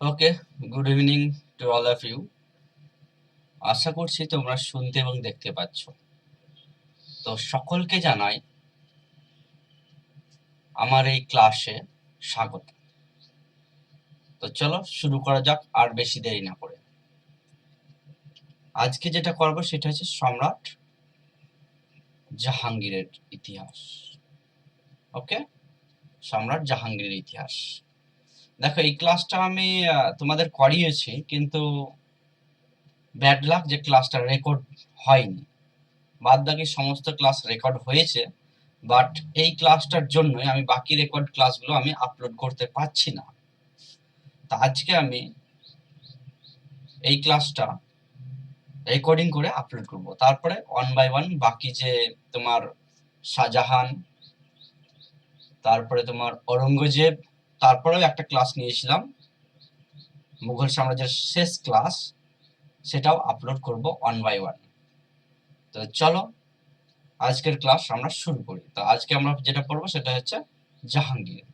Okay, good evening to all of you. আশা করছি তোমরা শুনতে এবং দেখতে পাচ্ছ। তো সকলকে জানাই আমার এই ক্লাসে স্বাগত। তো চলো শুরু করা যাক আর বেশি দেরি না করে। আজকে যেটা করব সেটা হচ্ছে সম্রাট জাহাঙ্গীরের ইতিহাস। ওকে, সম্রাট জাহাঙ্গীরের ইতিহাস। দেখো, এই ক্লাসটা আমি তোমাদের করিয়েছি, কিন্তু ব্যাড লাক যে ক্লাসটা রেকর্ড হয়নি। বাদ বাকি সমস্ত ক্লাস রেকর্ড হয়েছে, বাট এই ক্লাসটার জন্যই আমি বাকি রেকর্ড ক্লাসগুলো আমি আপলোড করতে পারছি না। তা আজকে আমি এই ক্লাসটা রেকর্ডিং করে আপলোড করব, তারপরে ওয়ান বাই ওয়ান বাকি যে তোমার শাহজাহান, তারপরে তোমার ঔরঙ্গজেব, তারপরেও একটা ক্লাস নিয়েছিলাম মুঘল সাম্রাজ্যের শেষ ক্লাস, সেটাও আপলোড করব ওয়ান বাই ওয়ান। তো চলো আজকের ক্লাস আমরা শুরু করি। তো আজকে আমরা যেটা পড়বো সেটা হচ্ছে জাহাঙ্গীর।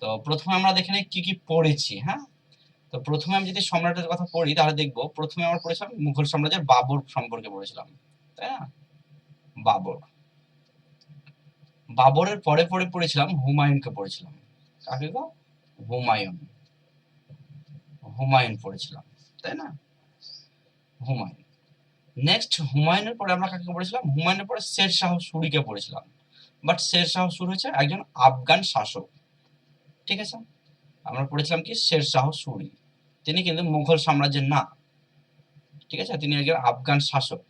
তো প্রথমে আমরা দেখে নিই কি কি পড়েছি। হ্যাঁ, তো প্রথমে আমি যদি সম্রাটের কথা পড়ি তাহলে দেখবো প্রথমে আমরা পড়েছিলাম মুঘল সাম্রাজ্যের বাবর সম্পর্কে পড়েছিলাম, তাই না? বাবর, বাবরের পরে পরে পড়েছিলাম হুমায়ুনকে পড়েছিলাম। কাকে গো? হুমায়ুন, হুমায়ুন পড়েছিলাম, তাই না? হুমায়ুন। নেক্সট হুমায়ুনের পরে আমরা কাকে পড়েছিলাম? হুমায়ুনের পরে শের শাহ সুরিকে পড়েছিলাম। বাট শের শাহ সুরি হচ্ছে একজন আফগান শাসক, ঠিক আছে? আমরা পড়েছিলাম কি শের শাহ সুরি, তিনি কিন্তু মুঘল সাম্রাজ্যের না, ঠিক আছে? তিনি একজন আফগান শাসক,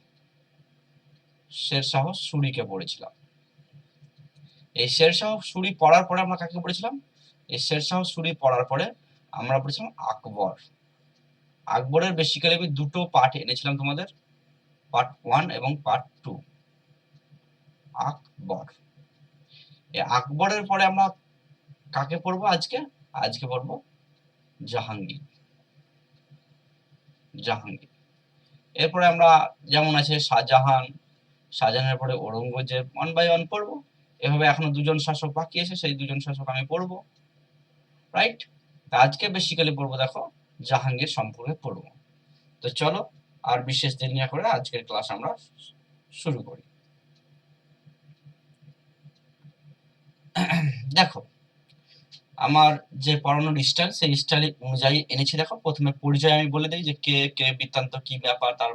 শের শাহ সুরিকে পড়েছিলাম। এই শের শাহ সুরি পড়ার পরে আমরা কাকে পড়েছিলাম? এই শের শাহ সুরি পড়ার পরে আমরা পড়েছিলাম আকবর। আকবরের বেসিক্যালি আমি দুটো পার্ট এনেছিলাম তোমাদের, পার্ট 1 এবং পার্ট 2। আকবর, এই আকবরের পরে আমরা কাকে পড়বো আজকে? আজকে পড়বো জাহাঙ্গীর, জাহাঙ্গীর। এরপরে আমরা যেমন আছে শাহজাহান, শাহজাহানের পরে ঔরঙ্গজেব, ওয়ান বাই ওয়ান পড়বো। এভাবে এখনো দুজন শাসক বাকি আছে, সেই দুজন শাসক আমি পড়বো, রাইট? আজকে বেসিক্যালি পড়বো দেখো জাহাঙ্গীর সম্পর্কে পড়বো। তো চলো আর বিশেষ দেরি না করে আজকের ক্লাস আমরা শুরু করি। দেখো, আমার যে পড়ানোর স্টাইল সেই স্টাইল অনুযায়ী এনেছি। দেখো, প্রথমে পরিচয় আমি বলে দিই যে কে কে, বৃত্তান্ত কি ব্যাপার, তার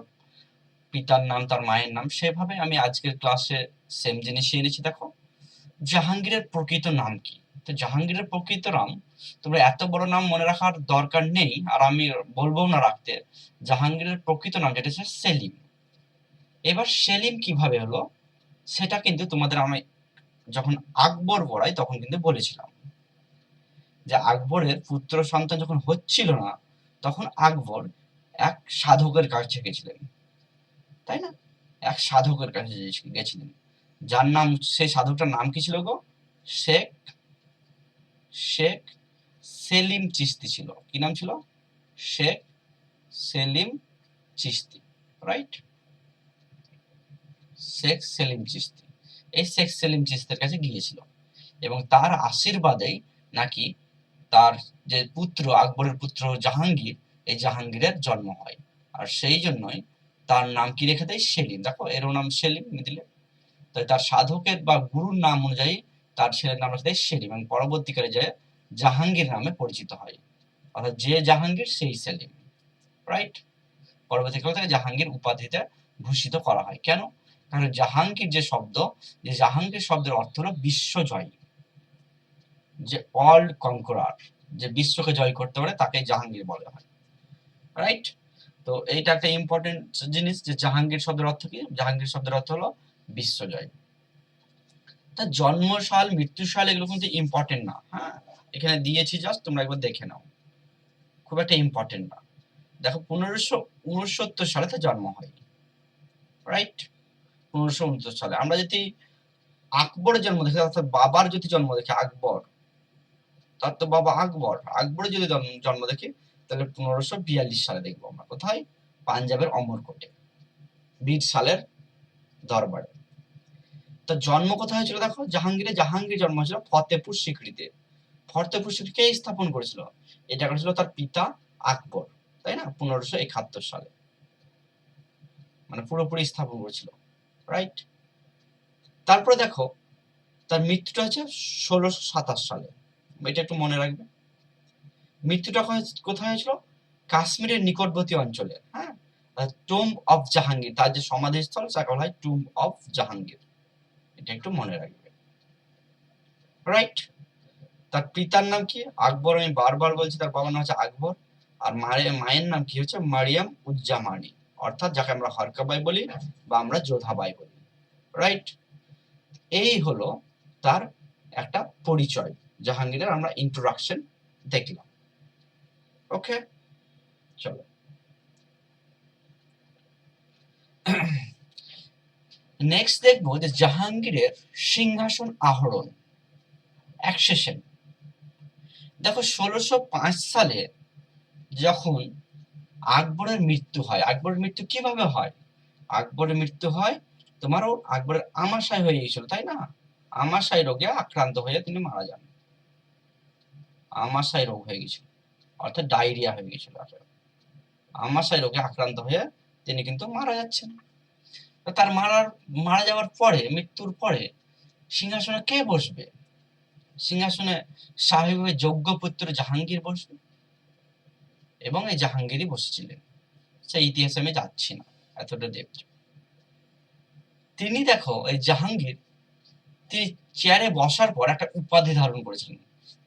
পিতার নাম, তার মায়ের নাম, সেভাবে আমি আজকের ক্লাসে সেম জিনিসই এনেছি। দেখো, জাহাঙ্গীরের প্রকৃত নাম কি? তো জাহাঙ্গীরের প্রকৃত নাম, তোমরা এত বড় নাম মনে রাখার দরকার নেই, আর আমি বলবো না রাখতে। জাহাঙ্গীরের প্রকৃত নাম যেটা হচ্ছে সেলিম। এবার সেলিম কিভাবে হলো সেটা কিন্তু তোমাদের আমি যখন আকবর পড়াই তখন কিন্তু বলেছিলাম যে আকবরের পুত্র সন্তান যখন হচ্ছিল না তখন আকবর এক সাধকের কাছে গেছিলেন, তাই না? এক সাধকের কাছে গেছিলেন, যার নাম, সেই সাধকটার নাম কি ছিল গো? শেখ, শেখ সেলিম চিশতি ছিল। কি নাম ছিল? শেখ সেলিম চিশতি, রাইট? শেখ সেলিম চিশতি। এই শেখ সেলিম চিশতির কাছে গিয়েছিল এবং তার আশীর্বাদেই নাকি তার যে পুত্র, আকবরের পুত্র জাহাঙ্গীর, এই জাহাঙ্গীরের জন্ম হয়। আর সেই জন্যই তার নাম কি রেখে দেয়? সেলিম। দেখো, এরও নাম সেলিম দিলে, তাই তার সাধকের বা গুরুর নাম অনুযায়ী তার ছেলের নাম রেখে দেয় সেলিম, এবং পরবর্তীকালে যে জাহাঙ্গীর নামে পরিচিত হয়। অর্থাৎ যে জাহাঙ্গীর সেই সেলিম, রাইট? পরবর্তীকালে তাকে জাহাঙ্গীর উপাধিতে ভূষিত করা হয়। কেন? কারণ জাহাঙ্গীর যে শব্দ, যে জাহাঙ্গীর শব্দের অর্থ হলো বিশ্বজয়ী, যে ওয়ার্ল্ড কনকরার, যে বিশ্বকে জয় করতে পারে তাকে জাহাঙ্গীর বলা হয়, রাইট? তো এইটা একটা ইম্পর্টেন্ট জিনিস যে জাহাঙ্গীর শব্দের অর্থ কি? জাহাঙ্গীর শব্দের অর্থ হলো বিশ্বজয়। তার জন্ম সাল, মৃত্যু সাল এগুলো কিন্তু ইম্পর্টেন্ট না। হ্যাঁ, এখানে দিয়েছি, জাস্ট তোমরা একবার দেখে নাও, খুব একটা ইম্পর্টেন্ট না। দেখো, 1569 সালে তার জন্ম হয়, রাইট? 1569 সালে। আমরা যদি আকবরের জন্ম দেখি, অর্থাৎ বাবার যদি জন্ম দেখি, আকবর, তার তো বাবা আকবর, আকবরের যদি জন্ম দেখি তাহলে 1542 সালে দেখবো আমরা। কোথায়? পাঞ্জাবের অমরকোটে, বীর সালের দরবারে। তো জন্ম কোথায় হয়েছিল? দেখো, জাহাঙ্গীরের জন্ম হয়েছিল ফতেপুর সিক্রিতে। ফতেপুর কে স্থাপন করেছিল? এটা করেছিল তার পিতা আকবর, তাই না, 1571 সালে, মানে পুরোপুরি স্থাপন করেছিল, রাইট। তারপরে দেখো তার মৃত্যুটা হচ্ছে 1627 সালে, এটা একটু মনে রাখবে। মৃত্যুটা কোথায় হয়েছিল? কাশ্মীরের নিকটবর্তী অঞ্চলে, হ্যাঁ। টুম্ব অফ জাহাঙ্গীর, তার যে সমাধিস্থল তাকে বলা হয় টুম্ব অফ জাহাঙ্গীর, এটা একটু মনে রাখবে, রাইট। তার পিতার নাম কি? আকবর, আমি বারবার বলছি তার বাবার নাম হচ্ছে আকবর, আর মায়ের নাম কি হচ্ছে? মারিয়াম উজ্জামানি, অর্থাৎ যাকে আমরা হরকাবাই বলি বা আমরা যোধাবাই বলি, রাইট। এই হলো তার একটা পরিচয়, জাহাঙ্গীরের আমরা ইন্ট্রোডাকশন দেখলাম। ওকে, চলো নেক্সট দেখবো যে জাহাঙ্গীরের সিংহাসন আহরণ, অ্যাকসেশন। দেখো 1605 সালে যখন আকবরের মৃত্যু হয়, আকবরের মৃত্যু কিভাবে হয়? আকবরের মৃত্যু হয় তোমারও আকবরের আমাশয় হয়ে গিয়েছিল, তাই না? আমাশয় রোগে আক্রান্ত হয়ে তিনি মারা যান, আমাশয় রোগ হয়ে গেছিল, অর্থাৎ ডায়রিয়া হয়ে গেছিল, আমাশয় রোগে আক্রান্ত হয়ে তিনি কিন্তু মারা যাচ্ছেন। তার মারা যাওয়ার পরে, মৃত্যুর পরে সিংহাসনে কে বসবে? সিংহাসনে স্বাভাবিকভাবে যোগ্য পুত্র জাহাঙ্গীর বসবে, এবং এই জাহাঙ্গীরই বসেছিলেন, সেই ইতিহাসে আমি যাচ্ছি না, এতটা দেখছি। তিনি দেখো এই জাহাঙ্গীর, তিনি চেয়ারে বসার পর একটা উপাধি ধারণ করেছিলেন,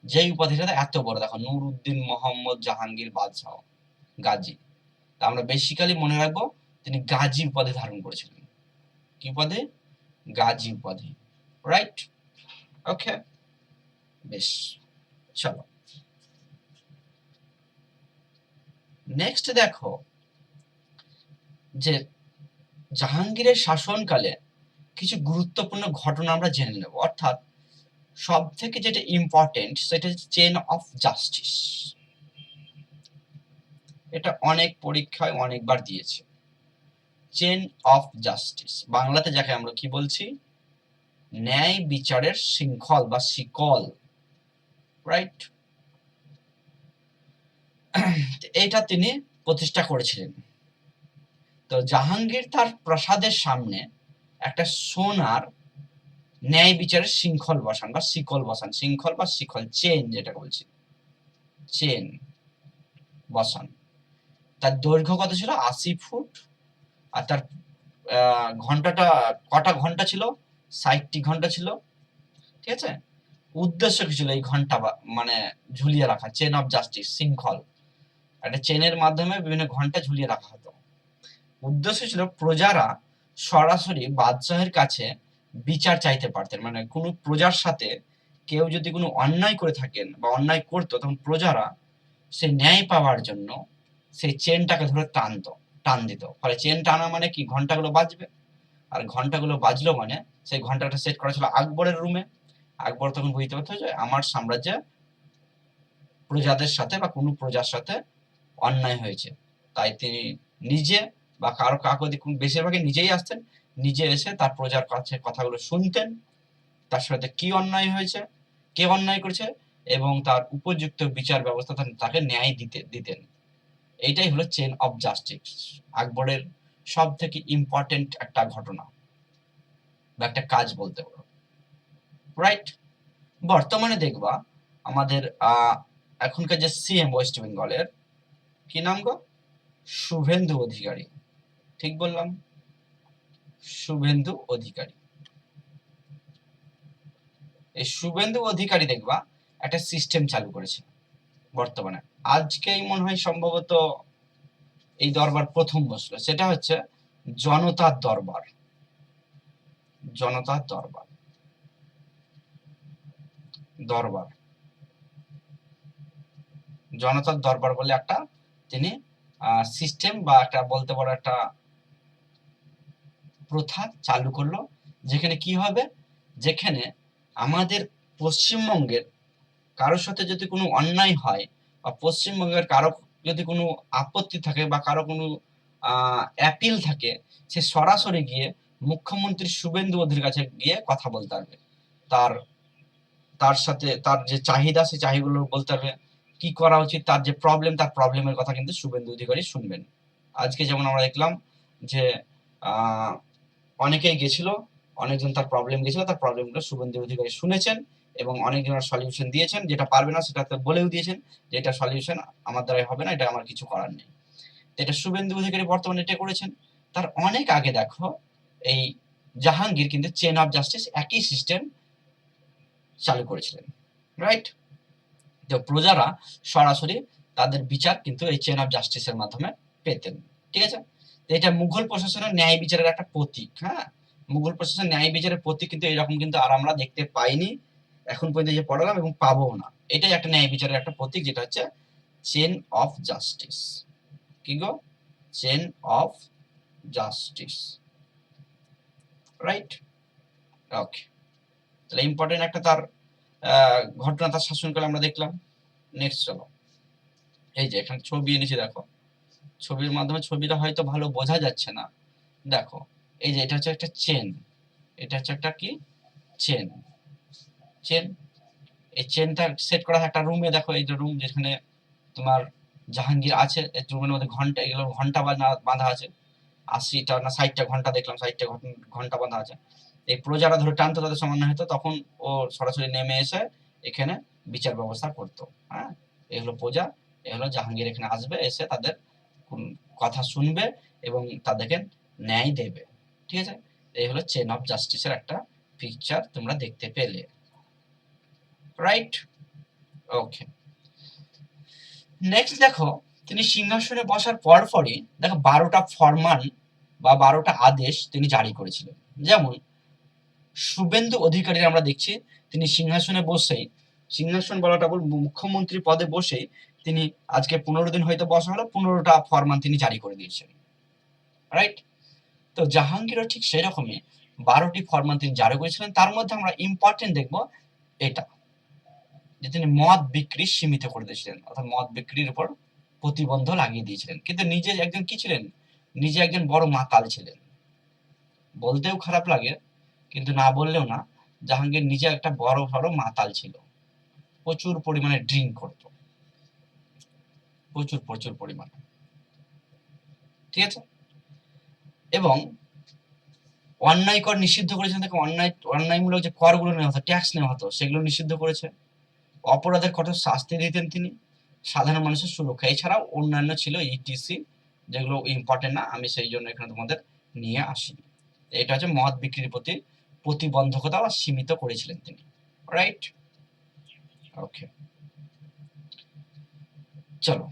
যেই উপাধিটা এত বড়, দেখো, নূর উদ্দিন মোহাম্মদ জাহাঙ্গীর বাদশাহ গাজী। আমরা বেসিক্যালি মনে রাখবো তিনি গাজী উপাধি ধারণ করেছিলেন। কি উপাধি? গাজী উপাধি, রাইট। ওকে, বেশ, চলো নেক্সট দেখো যে জাহাঙ্গীরের শাসনকালে কিছু গুরুত্বপূর্ণ ঘটনা আমরা জেনে নেব, অর্থাৎ সব থেকে যেটা ইম্পর্টেন্ট সেটা হচ্ছে চেন অফ জাস্টিস। এটা অনেক পরীক্ষায় অনেকবার দিয়েছে, চেন অফ জাস্টিস, বাংলাতে যাকে আমরা কি বলছি? ন্যায় বিচারের শৃঙ্খল বা শিকল, রাইট। এটা তিনি প্রতিষ্ঠা করেছিলেন। তো জাহাঙ্গীর তার প্রাসাদের সামনে একটা সোনার ন্যায় বিচারের শৃঙ্খল বসান বা শিকল বসান, শৃঙ্খল বা শিকল, চেন যেটা বলছি, চেন বসান। তার দৈর্ঘ্য কত ছিল? 80 ফুট। আর তার ঘন্টাটা, কটা ঘন্টা ছিল? 60টি ঘন্টা ছিল, ঠিক আছে। উদ্দেশ্য কি ছিল এই ঘন্টা মানে ঝুলিয়ে রাখা? চেন অফ জাস্টিস, শৃঙ্খল, একটা চেনের মাধ্যমে বিভিন্ন ঘন্টা ঝুলিয়ে রাখা হতো। উদ্দেশ্য ছিল প্রজারা সরাসরি বাদশাহের কাছে বিচার চাইতে পারতেন, মানে কোনো প্রজার সাথে কেউ যদি কোনো অন্যায় করে থাকেন বা অন্যায় করতো, তখন প্রজারা সেই ন্যায় পাওয়ার জন্য সেই চেনটাকে ধরে টান দিত। ফলে চেন টানা মানে কি? ঘন্টাগুলো বাজবে, আর ঘন্টাগুলো বাজলো মানে সেই ঘন্টাটা সেট করা ছিল আকবরের রুমে। আকবর তখন বুঝতে পারতো যে আমার সাম্রাজ্যে প্রজাদের সাথে বা কোনো প্রজার সাথে অন্যায় হয়েছে, তাই তিনি নিজে বা কারো কাকুতি, বেশিরভাগই নিজেই আসতেন, নিজে এসে তার প্রজার কাছে কথাগুলো শুনতেন, তার সাথে কি অন্যায় হয়েছে, কে অন্যায় করেছে, এবং তার উপযুক্ত বিচার ব্যবস্থা তাকে ন্যায় দিতেন। এইটাই হলো চেন অফ জাস্টিস, আকবরের সব থেকে ইম্পর্টেন্ট একটা ঘটনা বা একটা কাজ বলতে পারো, রাইট। বর্তমানে দেখবা আমাদের এখনকার যে সিএম ওয়েস্ট বেঙ্গলের, কি নাম গো? শুভেন্দু অধিকারী, ঠিক বললাম? শুভেন্দু অধিকারী। এই শুভেন্দু অধিকারী দেখবা একটা সিস্টেম চালু করেছে বর্তমানে, আজকেই মনে হয় সম্ভবত এই দরবার প্রথম বসলো, সেটা হচ্ছে জনতার দরবার। জনতার দরবার, দরবার, জনতার দরবার বলে একটা তিনি সিস্টেম বা একটা বলতে পারো একটা প্রথা চালু করলো, যেখানে কি হবে? যেখানে আমাদের পশ্চিমবঙ্গের কারোর সাথে যদি কোনো অন্যায় হয় বা পশ্চিমবঙ্গের কারো যদি কোনো আপত্তি থাকে বা কারো কোনো অ্যাপিল থাকে, সে সরাসরি গিয়ে মুখ্যমন্ত্রী শুভেন্দু অধিকারীর কাছে গিয়ে কথা বলতে পারবে, তার তার সাথে তার যে চাহিদা, সেই চাহিদাগুলো বলতে পারবে, কি করা উচিত, তার যে প্রবলেম, তার প্রবলেমের কথা কিন্তু শুভেন্দু অধিকারী শুনবেন। আজকে যেমন আমরা দেখলাম যে অনেকেই গেছিল, অনেকজন তার প্রবলেম গেছিল, তার প্রবলেমগুলো শুভেন্দু অধিকারী শুনেছেন এবং অনেকজনের সলিউশন দিয়েছেন, যেটা পারবে না সেটা বলেও দিয়েছেন যে এটা সলিউশন আমার দ্বারাই হবে না, এটা আমার কিছু করার নেই। এটা শুভেন্দু অধিকারী বর্তমানে এটা করেছেন। তার অনেক আগে দেখো এই জাহাঙ্গীর কিন্তু চেন অফ জাস্টিস একই সিস্টেম চালু করেছিলেন, রাইট? তো প্রজারা সরাসরি তাদের বিচার কিন্তু এই চেন অফ জাস্টিসের মাধ্যমে পেতেন, ঠিক আছে? তো এটা মুঘল প্রশাসনের ন্যায় বিচারের একটা প্রতীক। হ্যাঁ, মুঘল প্রশাসনের ন্যায় বিচারের প্রতীক কিন্তু এরকম কিন্তু আর আমরা দেখতে পাইনি এখন পর্যন্ত, যে পড়ালাম এবং পাবো না। এটাই একটা ন্যায় বিচারের একটা প্রতীক, যেটা হচ্ছে চেন অফ জাস্টিস। কি গো? Chain of justice, right? Okay, তাহলে ইম্পর্টেন্ট একটা তার ঘটনা, তার শাসনকালে আমরা দেখলাম। নেক্সট চলো, এই যে এখানে ছবি এনেছি দেখো, ছবির মাধ্যমে ছবিটা হয়তো ভালো বোঝা যাচ্ছে না। দেখো এই যে এটা হচ্ছে একটা চেন, এটা হচ্ছে একটা কি চেন, চেন। এই চেনটা সেট করা একটা রুমে, দেখো এই যে রুম যেখানে তোমার জাহাঙ্গীর আছে, এই রুমের মধ্যে ঘন্টা, এগুলো ঘন্টা বাঁধা আছে, 80টা না 60টা ঘন্টা দেখলাম, 60টা ঘন্টা বাঁধা আছে। এই প্রজারা ধরে টানতো, তাদের সামান্য হতো, তখন ও সরাসরি নেমে এসে এখানে বিচার ব্যবস্থা করতো। হ্যাঁ, এই হলো প্রজা, এই হলো জাহাঙ্গীর, এখানে আসবে, এসে তাদের কথা শুনবে এবং তাদেরকে ন্যায় দেবে, ঠিক আছে? এই হলো চেন অফ জাস্টিসের একটা পিকচার তোমরা দেখতে পেলে, রাইট? ওকে, নেক্সট দেখো, তিনি সিংহাসনে বসার পরপরই দেখো 12টা ফরমান বা 12টা আদেশ তিনি জারি করেছিলেন। যেমন শুভেন্দু অধিকারী আমরা দেখছি তিনি সিংহাসনে বসেই, সিংহাসন বলাটা বল, মুখ্যমন্ত্রী পদে বসেই তিনি আজকে 15 দিন হয়তো বসা হলো, 15টা ফরমান তিনি জারি করে দিয়েছেন, রাইট? তো জাহাঙ্গীরও ঠিক সেই রকমই 12টি ফরমান তিনি জারি করেছিলেন। তার মধ্যে আমরা ইম্পর্টেন্ট দেখব এটা, যে তিনি মদ বিক্রি সীমিত করে দিয়েছিলেন, অর্থাৎ মদ বিক্রির উপর প্রতিবন্ধ লাগিয়ে দিয়েছিলেন। কিন্তু নিজে একজন কি ছিলেন? নিজে একজন বড় মাতাল ছিলেন, বলতেও খারাপ লাগে কিন্তু না বললেও না, জাহাঙ্গীর নিজে একটা বড় মাতাল ছিল, প্রচুর পরিমাণে ড্রিঙ্ক করত, প্রচুর প্রচুর পরিমাণে, ঠিক আছে? এবং অন্যায় কর নিষিদ্ধ করেছেন, দেখো অন্যায়মূলক যে করগুলো নেওয়া হতো, ট্যাক্স নেওয়া হতো, সেগুলো নিষিদ্ধ করেছে। অপরাধের কঠোর শাস্তি দিতেন তিনি, সাধারণ মানুষের সুরক্ষা, এছাড়াও অন্যান্য ছিল ইটিসি, যেগুলো ইম্পর্টেন্ট না, আমি সেই জন্য এখানে তোমাদের নিয়ে আসি। এটা হচ্ছে মদ বিক্রির প্রতি প্রতিবন্ধকতা বা সীমিত করেছিলেন তিনি, রাইট? ওকে, চলো।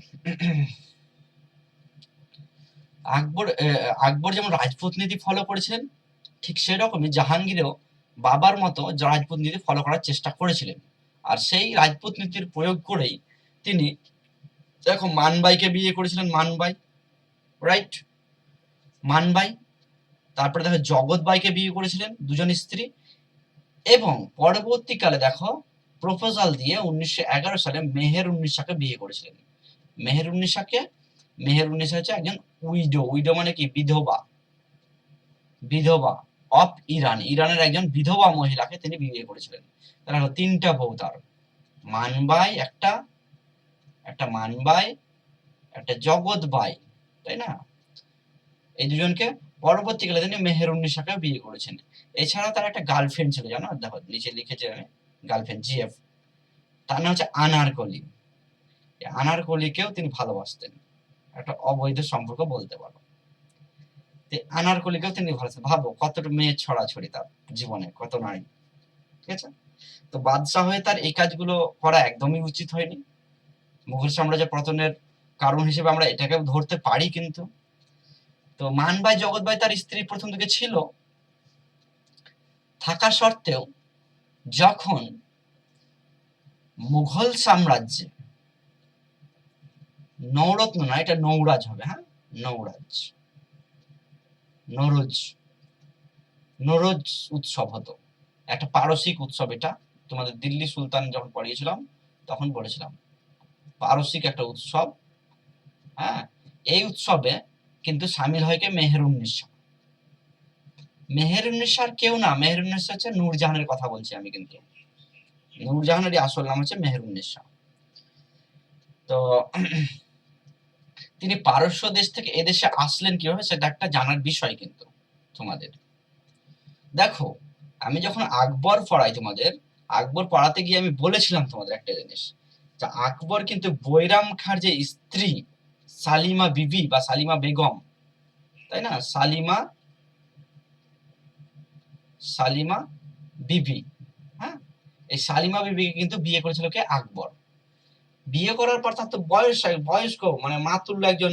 আকবর যেমন রাজপুত নীতি ফলো করেছিলেন, ঠিক সেরকমই জাহাঙ্গীরও বাবার মতো রাজপুত নীতি ফলো করার চেষ্টা করেছিলেন। আর সেই রাজপুত নীতির প্রয়োগ করেই তিনি দেখো মানবাইকে বিয়ে করেছিলেন, মানবাই, রাইট? মানবাই, তারপরে দেখো জগৎ বাইকে বিয়ে করেছিলেন, দুজন স্ত্রী। এবং পরবর্তীকালে দেখো প্রপোজাল দিয়ে 1911 সালে মেহেরুন্নিসাকে বিয়ে করেছিলেন। মেহেরুন্নিসা হচ্ছে একজন উইডো, উইডো মানে কি? বিধবা, বিধবা অফ ইরান, ইরানের একজন বিধবা মহিলাকে তিনি বিয়ে করেছিলেন। তার হলো 3টা বউ তার, মানবাই একটা, একটা মানবাই, একটা জগৎ বাই, তাই না? এই দুজনকে পরবর্তীকালে তিনি মেহেরুন্নিসাকে বিয়ে করেছেন। এছাড়াও তার একটা গার্লফ্রেন্ড ছিল, জানো? দেখো নিচে লিখেছি আমি, গার্লফ্রেন্ড জিএফ, তার নাম হচ্ছে আনারকলি। আনারকলিকেও তিনি ভালোবাসতেন, একটা অবৈধ সম্পর্ক বলতে পারো। আনারকলিকেও তিনি ভালোবাসতেন, ভাবো কতটা মেয়ে ছড়াছড়ি তার জীবনে, কত নারী, ঠিক আছে? তো বাদশাহ হয়ে তার এই কাজগুলো করা একদমই উচিত হয়নি। মুঘল সাম্রাজ্যের পতনের কারণ হিসেবে আমরা এটাকে ধরতে পারি। কিন্তু তো মানবাই জগৎবাই তার স্ত্রী প্রথম দিকে ছিল, থাকা সত্ত্বেও যখন মুঘল সাম্রাজ্যে নৌরত্ন না, এটা নৌরাজ হবে, হ্যাঁ, নৌরাজ, নরোজ, নরোজ উৎসব হতো, একটা পারসিক উৎসব। এটা তোমাদের দিল্লি সুলতান যখন পড়িয়েছিলাম তখন বলেছিলাম, পারসিক একটা উৎসব। হ্যাঁ, এই উৎসবে কিন্তু সামিল হয় কে? মেহেরুন্নিসা। মেহেরুন্নিসার কেউ না, মেহেরুন্নিসা হচ্ছে নূরজাহানের কথা বলছি আমি, কিন্তু নূরজাহানেরই আসল নাম হচ্ছে মেহেরুন্নেসা। তো তিনি পারস্য দেশ থেকে এদেশে আসলেন কিভাবে সেটা একটা জানার বিষয় কিন্তু তোমাদের। দেখো, আমি যখন আকবর পড়াই তোমাদের, আকবর পড়াতে গিয়ে আমি বলেছিলাম তোমাদের একটা জিনিস, যে আকবর কিন্তু বৈরাম খাঁর যে স্ত্রী সালিমা বিবি বা সালিমা বেগম, তাই না, সালিমা বিবি, হ্যাঁ, এই সালিমা বিবিকে কিন্তু বিয়ে করেছিল কে? আকবর। বিয়ে করার পর তার তো বয়স্ক মানে মাতুল্য একজন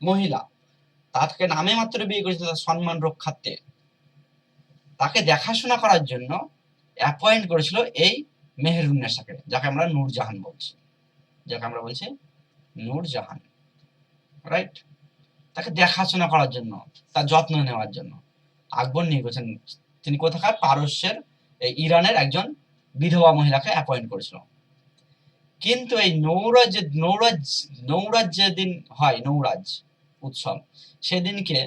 মহিলা, তাকে নামে মাত্র বিয়ে করেছিল তার সম্মান রক্ষার্থে। তাকে দেখাশোনা করার জন্য অ্যাপয়েন্ট করেছিল এই মেহেরুন্নেসাকে, যাকে আমরা নূরজাহান বলছি, নূরজাহান, রাইট? তাকে দেখাশোনা করার জন্য, তার যত্ন নেওয়ার জন্য আকবর নিয়ে গেছেন। তিনি কোথাকার? পারস্যের ইরানের একজন বিধবা মহিলাকে অ্যাপয়েন্ট করেছিল। কিন্তু এই নৌরাজ যেদিন হয়, নৌরাজ উৎসব, সেদিনকে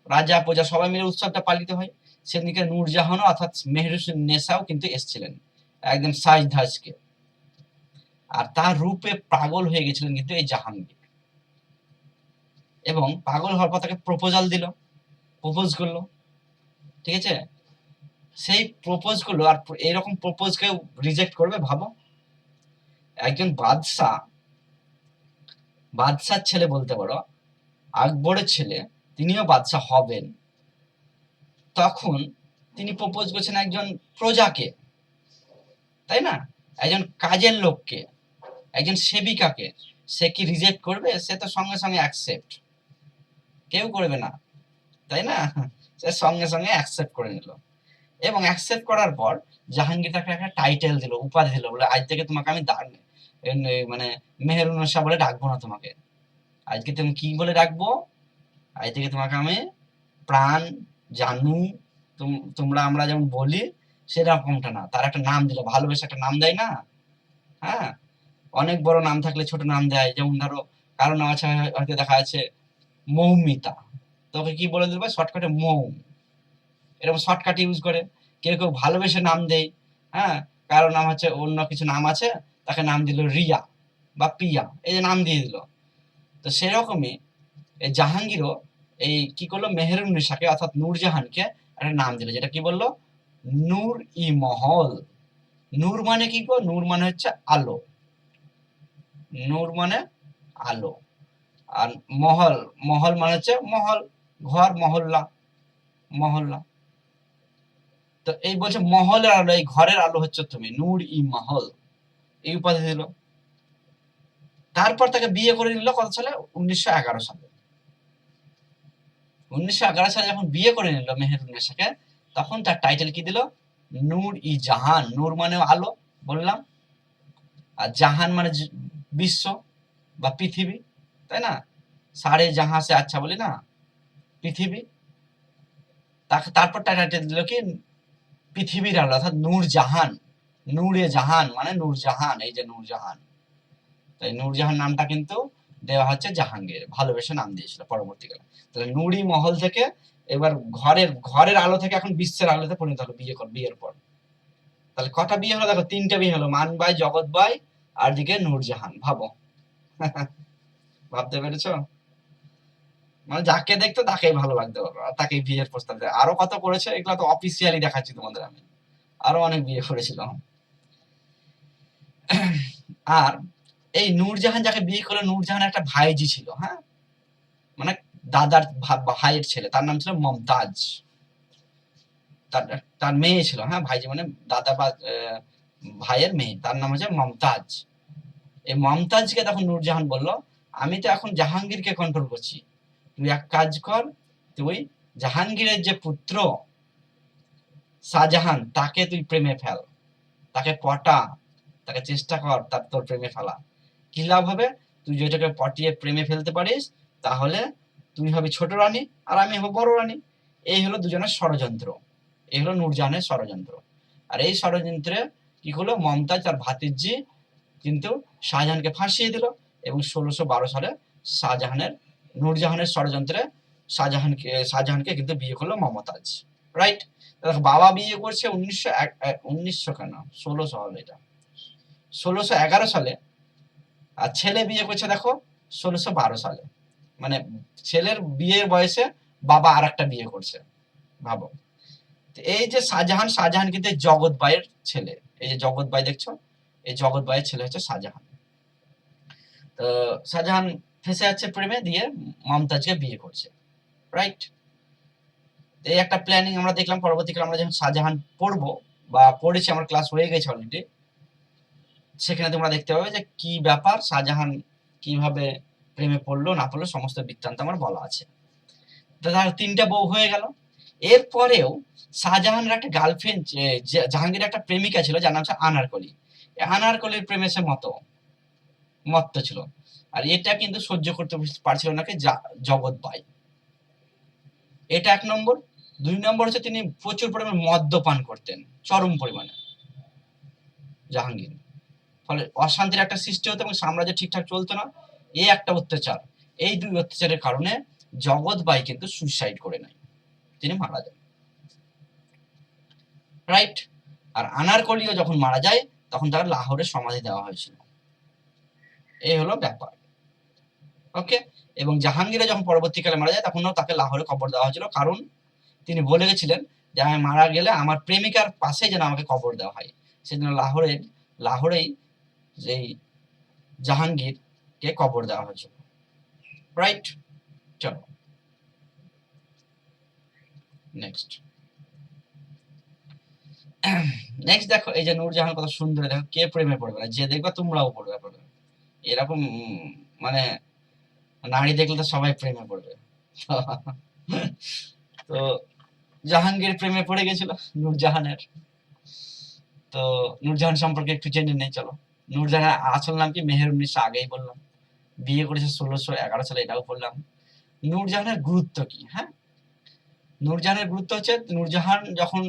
রাজা প্রজা সবাই মিলে উৎসবটা পালিত হয়। সেদিনকে নূরজাহানও অর্থাৎ মেহেরুন্নেসাও কিন্তু এসেছিলেন একদম সাজ ধাজকে, আর তার রূপে পাগল হয়ে গেছিলেন কিন্তু এই জাহাঙ্গীর। এবং পাগল হওয়ার পর তাকে প্রপোজাল দিল, প্রপোজ করলো, ঠিক আছে? সেই প্রপোজ করলো, আর এরকম প্রপোজ কেউ রিজেক্ট করবে ভাবো? একজন বাদশার ছেলে বলতে পারো, আকবরের ছেলে, তিনিও বাদশা হবেন, তখন তিনি প্রপোজ করছেন একজন প্রজাকে, তাই না, একজন কাজের লোককে, একজন সেবিকাকে। সে কি রিজেক্ট করবে? সে তো সঙ্গে সঙ্গে অ্যাকসেপ্ট, কেউ করবে না, তাই না? সে সঙ্গে সঙ্গে অ্যাকসেপ্ট করে নিল। এবং অ্যাকসেপ্ট করার পর জাহাঙ্গীর তাকে একটা টাইটেল দিল, উপাধি দিল, বলে আজ থেকে তোমাকে আমি মানে মেহেরুন্নেসা বলে ডাকবো না তোমাকে, আজকে তুমি কি বলে ডাকবো? আজ থেকে তোমাকে আমি প্রাণ, জানু, তোমরা আমরা যেমন বলি সেরকমটা না, তার একটা নাম দিল, ভালোবেসে একটা নাম দেয় না? হ্যাঁ, অনেক বড় নাম থাকলে ছোট নাম দেয়, যেমন ধরো কারো নাম আছে হয়তো দেখা আছে মৌমিতা, তোকে কি বলে দিল? শর্টকাটে মৌ, এরকম শর্টকাট ইউজ করে। কেউ কেউ ভালোবেসে নাম দেয়, হ্যাঁ, কারো নাম হচ্ছে অন্য কিছু নাম আছে, তাকে নাম দিল রিয়া বা পিয়া, এই যে নাম দিয়ে দিল। তো সেরকমই এই জাহাঙ্গীরও এই কি করলো, মেহেরুন্নেসাকে অর্থাৎ নূরজাহানকে একটা নাম দিল, যেটা কি বললো? নূর ই মহল। নূর মানে কি গো? নূর মানে হচ্ছে আলো, নূর মানে আলো, আর মহল, মহল মানে হচ্ছে মহল, ঘর, মহল্লা। তো এই বলছে মহলের আলো, এই ঘরের আলো হচ্ছে তুমি, নূর ই মহল, এই উপাধি দিল। তারপর তাকে বিয়ে করে নিল কত সালে? 1911 সালে। 1911 সালে যখন বিয়ে করে নিল মেহেরুন্নেসাকে, তখন তার টাইটেল কি দিল? নূর ই জাহান। নূর মানে আলো বললাম, আর জাহান মানে বিশ্ব বা পৃথিবী, তাই না? সারে জাহাঁ সে আচ্ছা বলি না, পৃথিবী। তাকে তারপর টাইটেল দিল কি? পৃথিবীর আলো, অর্থাৎ নূরজাহান। নূরে জাহান মানে নূরজাহান, এই যে নূরজাহান। তাই নূরজাহান নামটা কিন্তু দেওয়া হচ্ছে জাহাঙ্গীর, ভালোবেসে নাম দিয়েছিল পরবর্তীকালে। তাহলে নুরি মহল থেকে এবার ঘরের আলো থেকে এখন বিশ্বের আলোতে পরিণত হলো বিয়ের পর। তাহলে কটা বিয়ে হলো? দেখো, 3টা বিয়ে হলো, মানবাই, জগৎবাই, আর দিকে নূরজাহান। ভাবো, ভাবতে পেরেছো? মানে যাকে দেখতো তাকেই ভালো লাগতে পারো, তাকে বিয়ের প্রস্তাব দেয়। আরো কত করেছে, এগুলো তো অফিসিয়ালি দেখাচ্ছি তোমাদের আমি, আরো অনেক বিয়ে করেছিল। আর এই নূরজাহান যাকে বিয়ে করলো, নূরজাহানের একটা ভাইজি ছিল, হ্যাঁ, মানে দাদার ভাইয়ের ছেলে, তার নাম ছিল মমতাজ। তার মেয়ে ছিল, হ্যাঁ, ভাইজি মানে দাদা বা ভাইয়ের মেয়ে, তার নাম হচ্ছে মমতাজ। এই মমতাজকে তখন নূরজাহান বলল, আমি তো এখন জাহাঙ্গীরকে কন্ট্রোল করছি, তুই এক কাজ কর, তুই জাহাঙ্গীরের যে পুত্র শাহজাহান, তাকে তুই প্রেমে ফেল, তাকে পটা, তাকে চেষ্টা কর তার তোর প্রেমে ফেলা। কি লাভ হবে? তুই যেটাকে পটিয়ে প্রেমে ফেলতে পারিস, তাহলে তুই হবি ছোট রানী আর আমি হব বড় রানী। এই হলো দুজনের ষড়যন্ত্র, এই হলো নূরজাহানের ষড়যন্ত্র। আর এই ষড়যন্ত্রে কি হলো, মমতাজ তার ভাতিজি কিন্তু শাহজাহানকে ফাঁসিয়ে দিল, এবং 1612 সালে নূরজাহানের ষড়যন্ত্রে শাহজাহানকে কিন্তু বিয়ে করলো মমতাজ, রাইট? বাবা বিয়ে করছে 1900 কেন 1600 হবে, এটা 1611 সালে। আর ছেলে বিয়ে করছে দেখো 1612 সালে। মানে ছেলের বিয়ের বয়সে বাবা আর একটা বিয়ে করছে, ভাবো। এই যে শাহজাহান কিন্তু জগৎ বাইয়ের ছেলে। এই যে জগৎ বাই দেখছো, এই জগৎ বাইয়ের ছেলে হচ্ছে শাহজাহান। তো শাহজাহান ফেসে যাচ্ছে প্রেমে, দিয়ে মমতাজকে বিয়ে করছে, রাইট। এই একটা প্ল্যানিং আমরা দেখলাম। পরবর্তীকালে আমরা যখন শাহজাহান পড়বো বা পড়েছি, আমার ক্লাস হয়ে গেছে অলরেডি, সেখানে তোমরা দেখতে পাবে যে কি ব্যাপার, শাহজাহান কিভাবে প্রেমে পড়লো না পড়লো সমস্ত বৃত্তান্ত আমার বলা আছে। তার 3টা বউ হয়ে গেল। এরপরেও শাহজাহানের একটা গার্লফ্রেন্ড, জাহাঙ্গীরের একটা প্রেমিকা ছিল যার নাম হচ্ছে আনারকলি। আনারকলির প্রেমে সে মত্ত ছিল। আর এটা কিন্তু সহ্য করতে পারছিল না জগৎ বাই। এটা 1 নম্বর। 2 নম্বর হচ্ছে তিনি প্রচুর পরিমাণে মদ্যপান করতেন, চরম পরিমাণে জাহাঙ্গীর। ফলে অশান্তির একটা সৃষ্টি হতো এবং সাম্রাজ্য ঠিকঠাক চলতো না। এই একটা অত্যাচার, এই 2 অত্যাচারের কারণে জগৎ বাই কিন্তু সুইসাইড করে নেয়, তিনি মারা যান, রাইট। আর আনারকলিও যখন মারা যায় তখন তার লাহোরে সমাধি দেওয়া হয়েছিল। এই হলো ব্যাপার, ওকে। এবং জাহাঙ্গীরে যখন পরবর্তীকালে মারা যায় তখনও তাকে লাহোরে কবর দেওয়া হয়েছিল, কারণ তিনি বলে গেছিলেন যে আমি মারা গেলে আমার প্রেমিকার পাশে যেন আমাকে কবর দেওয়া হয়। সেজন্য লাহোরেই যেই জাহাঙ্গীরকে কবর দেওয়া হয়েছিল, রাইট। চলো নেক্সট দেখো, এই যে নূরজাহান কত সুন্দর, দেখো কে প্রেমে পড়বে না, যে দেখবে তোমরাও পড়বে। এরকম মানে নারী দেখলে তো সবাই প্রেমে পড়বে। তো জাহাঙ্গীর প্রেমে পড়ে গেছিল নূরজাহানের। তো নূরজাহান সম্পর্কে একটু জেনে নেই, চলো। নূরজাহানের আসল নাম কি? মেহেরুন্নিসা, আগেই বললাম। বিয়ে করেছে 1611 সালে, এটাও বললাম। নূরজাহানের গুরুত্ব কি? হ্যাঁ, নূরজাহানের গুরুত্ব হচ্ছে, নূরজাহান যখন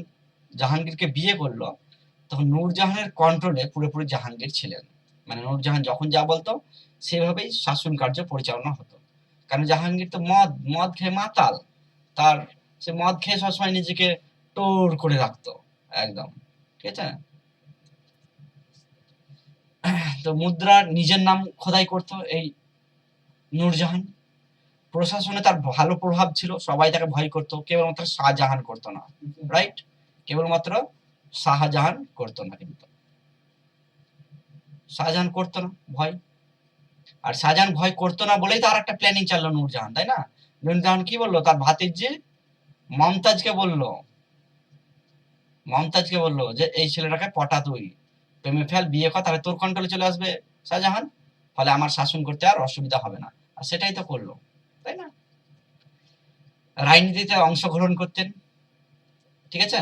জাহাঙ্গীরকে বিয়ে করলো তখন নূরজাহানের কন্ট্রোলে পুরোপুরি জাহাঙ্গীর ছিলেন। মানে নূরজাহান যখন যা বলতো সেভাবেই শাসন কার্য পরিচালনা হতো। কারণ জাহাঙ্গীর তো মদ খেয়ে মাতাল। সে মদ খেয়ে সবসময় নিজেকে টোর করে রাখতো একদম, ঠিক আছে। তো মুদ্রার নিজের নাম খোদাই করতো এই নূরজাহান। প্রশাসনে তার ভালো প্রভাব ছিল, সবাই তাকে ভয় করতো, কেবলমাত্র শাহজাহান করতো না, রাইট। কেবলমাত্র শাহজাহান করতো না, কিন্তু শাহজাহান করতো না ভয়। আর শাহজাহান ভয় করতো না বলেই তো আর একটা প্ল্যানিং চাললো নূরজাহান, তাই না? নূরজাহান কি বললো? তার ভাতিজি মমতাজকে বললো যে এই ছেলেটাকে পটা, তুই প্রেমে ফেল, বিয়ে কর, তাহলে তোর কন্ট্রোলে চলে আসবে শাহজাহান, ফলে আমার শাসন করতে আর অসুবিধা হবে না। আর সেটাই তো করলো, তাই না? রাজনীতিতে অংশগ্রহণ করতেন, ঠিক আছে।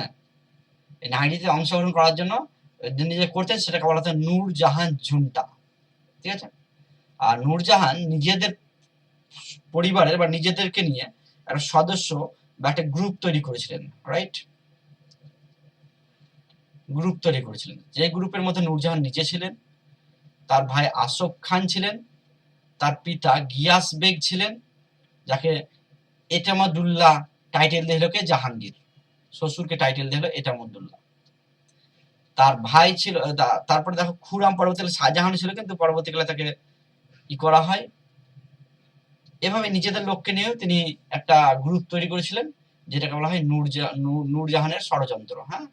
এই রাজনীতিতে অংশগ্রহণ করার জন্য যিনি যে করতেন সেটাকে বলা হতো নূরজাহান ঝুন্টা, ঠিক আছে। আর নূরজাহান নিজেদের পরিবারের বা নিজেদেরকে নিয়ে একটা সদস্য বা একটা গ্রুপ তৈরি করেছিলেন, রাইট। গ্রুপ তৈরি করেছিলেন, যে গ্রুপের মধ্যে নূরজাহান নিজে ছিলেন, তার ভাই আসফ খান ছিলেন, তার পিতা গিয়াস বেগ ছিলেন, যাকে এটামাদুল্লাহ টাইটেল দিয়ে হলো জাহাঙ্গীর, শ্বশুরকে টাইটেল দিয়ে হলো এটামাদুল্লাহ। তার ভাই ছিল, তারপরে দেখো খুররাম পরবর্তীকালে শাহজাহান ছিল, কিন্তু পরবর্তীকালে তাকে কি করা হয়, এভাবে নিজেদের লোককে নিয়েও তিনি একটা গ্রুপ তৈরি করেছিলেন, যেটাকে বলা হয় নূরজাহানের ষড়যন্ত্র। হ্যাঁ,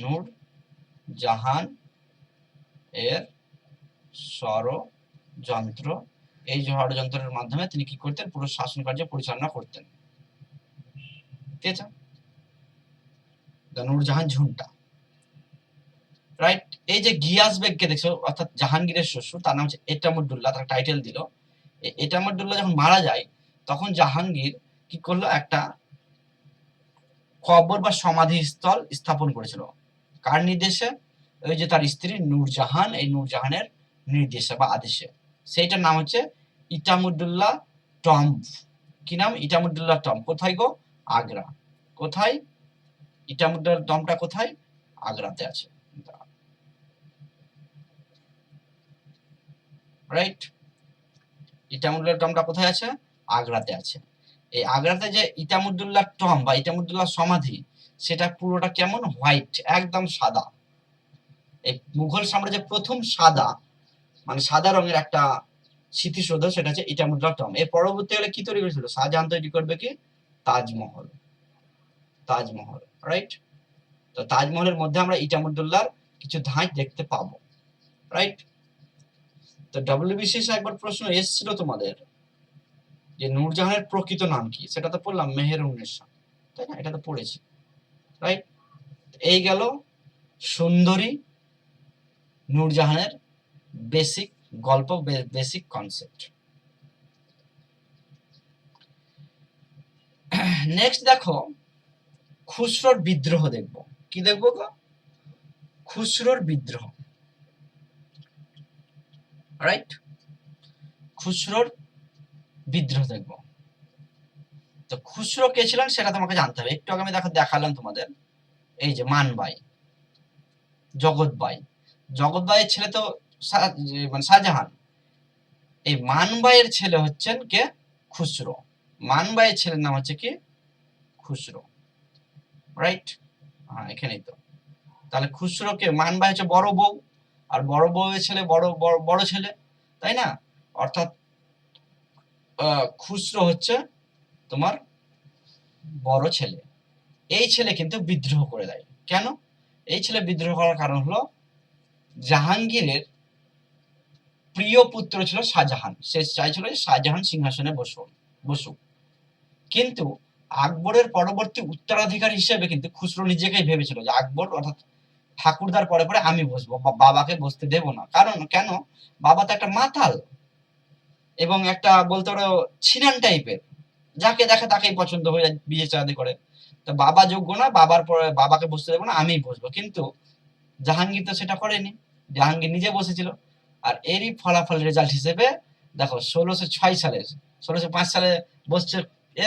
নূরজাহান এর ষড়যন্ত্র। এই ষড়যন্ত্রের মাধ্যমে তিনি কি করতেন? পুরো শাসন কার্য পরিচালনা করতেন, ঠিক আছে। নূরজাহান ঝুন্টা, রাইট। এই যে গিয়াস বেগকে দেখছো, অর্থাৎ জাহাঙ্গীরের শ্বশুর, তার নাম হচ্ছে এটামুদ্দৌলা, তার টাইটেল দিল। এটামুদ্দৌলা যখন মারা যায় তখন জাহাঙ্গীর কি করলো? একটা কবর বা সমাধি স্থল স্থাপন করেছিল, কার নির্দেশে? ওই যে তার স্ত্রী নূরজাহান, এই নূরজাহানের নির্দেশে বা আদেশে। সেইটার নাম হচ্ছে ইটামুদ্দৌলা টম্ব। কি নাম? ইটামুদ্দৌলা টম্ব। কোথায় গো? আগ্রা। কোথায়? ইটামুদ্দৌলা টম্বটা কোথায়? আগ্রাতে আছে, রাইট। ইটামুদ্দৌলা টম্বটা কোথায় আছে? আগ্রাতে আছে। এই আগ্রাতে যে ইটামুদ্দৌলা টম্ব বা ইটামুদ্দৌলা সমাধি, সেটা পুরোটা কেমন, হোয়াইট, একদম সাদা। এই মুঘল সাম্রাজ্যের প্রথম সাদা, মানে সাদা রঙের একটা স্মৃতিসৌধ, সেটা হচ্ছে ইটামুদ্রা টম্ব। এর পরবর্তীকালে কি তৈরি করেছিল, শাহজাহান তৈরি করবে কি, তাজমহল। তাজমহল, রাইট। তো তাজমহলের মধ্যে আমরা ইটামুদ্দৌলার কিছু ধাঁচ দেখতে পাবো, রাইট। তো ডব্লিউবিসিএস একবার প্রশ্ন এসেছিল তোমাদের যে নূরজাহানের প্রকৃত নাম কি, সেটা তো পড়লাম মেহেরুন্নেসা, তাই না, এটা তো পড়েছি, রাইট। এই গেল সুন্দরী নূরজাহানের বেসিক গল্প, বেসিক কনসেপ্ট। নেক্সট দেখো, খুসরোর বিদ্রোহ দেখবো। কি দেখবো গো, খুসরোর বিদ্রোহ, রাইট। খুসরোর বিদ্রোহ দেখবো। তো খুসরো কে ছিলেন সেটা তোমাকে জানতে হবে। একটু আগে আমি দেখালাম তোমাদের, এই যে মানবাই, জগৎবাই, জগৎবাইয়ের ছেলে তো মানে শাহজাহান। এই মানবাইয়ের ছেলে হচ্ছেন কে, খুসরো। মানবাইয়ের ছেলের নাম হচ্ছে কি, খুসরো, রাইট। হ্যাঁ, এখানেই তো। তাহলে খুসরোকে, মানবাই হচ্ছে বড় বউ, আর বড় বউয়ের ছেলে বড় বড় ছেলে, তাই না। অর্থাৎ খুসরো হচ্ছে তোমার বড় ছেলে। এই ছেলে কিন্তু বিদ্রোহ করে দেয়। কেন এই ছেলে বিদ্রোহ করার কারণ হলো, জাহাঙ্গীরের প্রিয় পুত্র ছিল শাহজাহান, সে চাইছিল যে শাহজাহান সিংহাসনে বসুক। কিন্তু আকবরের পরবর্তী উত্তরাধিকারী হিসেবে কিন্তু খুসরো নিজেকেই ভেবেছিল যে আকবর অর্থাৎ ঠাকুরদার পরে পরে আমি বসবো, বাবাকে বসতে দেব না। কারণ কেন, বাবা তো একটা মাতাল এবং একটা বলতে পারো ছিনান টাইপের, যাকে দেখে তাকেই পছন্দ হয়ে বিয়ে শাদী করে। তো বাবা যোগ্য না, বাবার পরে বাবাকে বসতে দেবো না, আমিই বসবো। কিন্তু জাহাঙ্গীর তো সেটা করেনি, জাহাঙ্গীর নিজে বসেছিল। আর এরই ফলাফল রেজাল্ট হিসেবে দেখো 1606 সালে, 1605 সালে বসছে এ